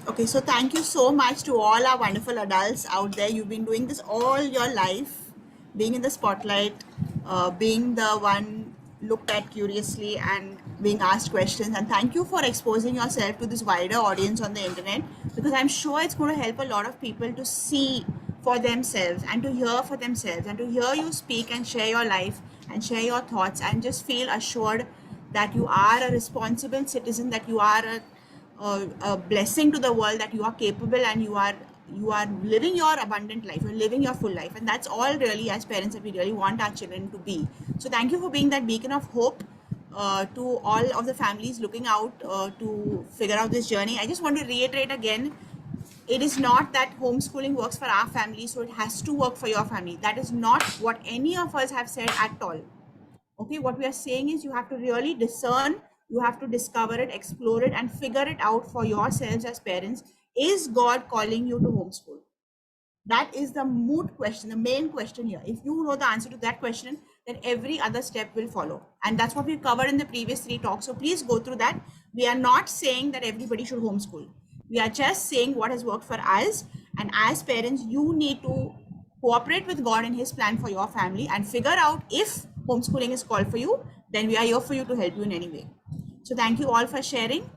Okay, so thank you so much to all our wonderful adults out there. You've been doing this all your life, being in the spotlight, being the one looked at curiously and being asked questions. And thank you for exposing yourself to this wider audience on the internet, because I'm sure it's going to help a lot of people to see for themselves and to hear for themselves and to hear you speak and share your life and share your thoughts and just feel assured that you are a responsible citizen, that you are a blessing to the world, that you are capable and you are living your abundant life, you're living your full life. And that's all really, as parents, that we really want our children to be. So thank you for being that beacon of hope to all of the families looking out to figure out this journey. I just want to reiterate again, it is not that homeschooling works for our family, so it has to work for your family. That is not what any of us have said at all. Okay, what we are saying is you have to really discern, you have to discover it, explore it, and figure it out for yourselves as parents. Is God calling you to homeschool? That is the moot question, the main question here. If you know the answer to that question, then every other step will follow. And that's what we covered in the previous 3 talks. So please go through that. We are not saying that everybody should homeschool. We are just saying what has worked for us. And as parents, you need to cooperate with God and His plan for your family and figure out if homeschooling is called for you. Then we are here for you to help you in any way. So thank you all for sharing.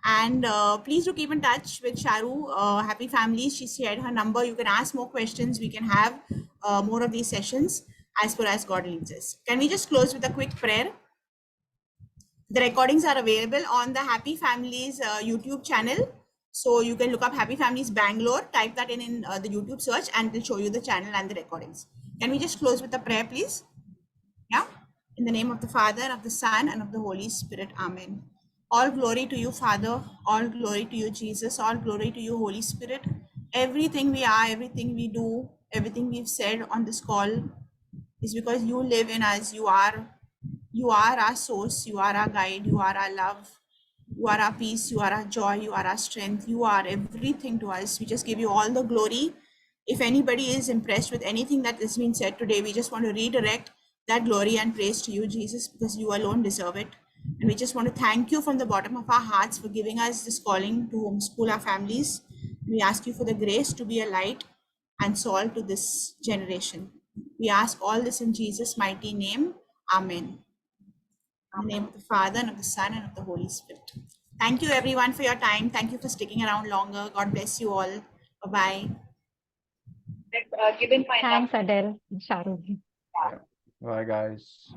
And please do keep in touch with Sharu. Happy Families, she shared her number. You can ask more questions. We can have more of these sessions as far as God leads us. Can we just close with a quick prayer? The recordings are available on the Happy Families YouTube channel. So you can look up Happy Families Bangalore, type that in the YouTube search, and it will show you the channel and the recordings. Can we just close with a prayer, please? Yeah. In the name of the Father, of the Son, and of the Holy Spirit. Amen. All glory to you, Father. All glory to you, Jesus. All glory to you, Holy Spirit. Everything we are, everything we do, everything we've said on this call is because you live in us. You are our source. You are our guide. You are our love. You are our peace. You are our joy. You are our strength. You are everything to us. We just give you all the glory. If anybody is impressed with anything that has been said today, we just want to redirect that glory and praise to you, Jesus, because you alone deserve it. And we just want to thank you from the bottom of our hearts for giving us this calling to homeschool our families. We ask you for the grace to be a light and salt to this generation. We ask all this in Jesus' mighty name. Amen. In the name of the Father, and of the Son, and of the Holy Spirit. Thank you, everyone, for your time. Thank you for sticking around longer. God bless you all. Bye-bye. Given my Thanks, Adele and Sharu. Bye, guys.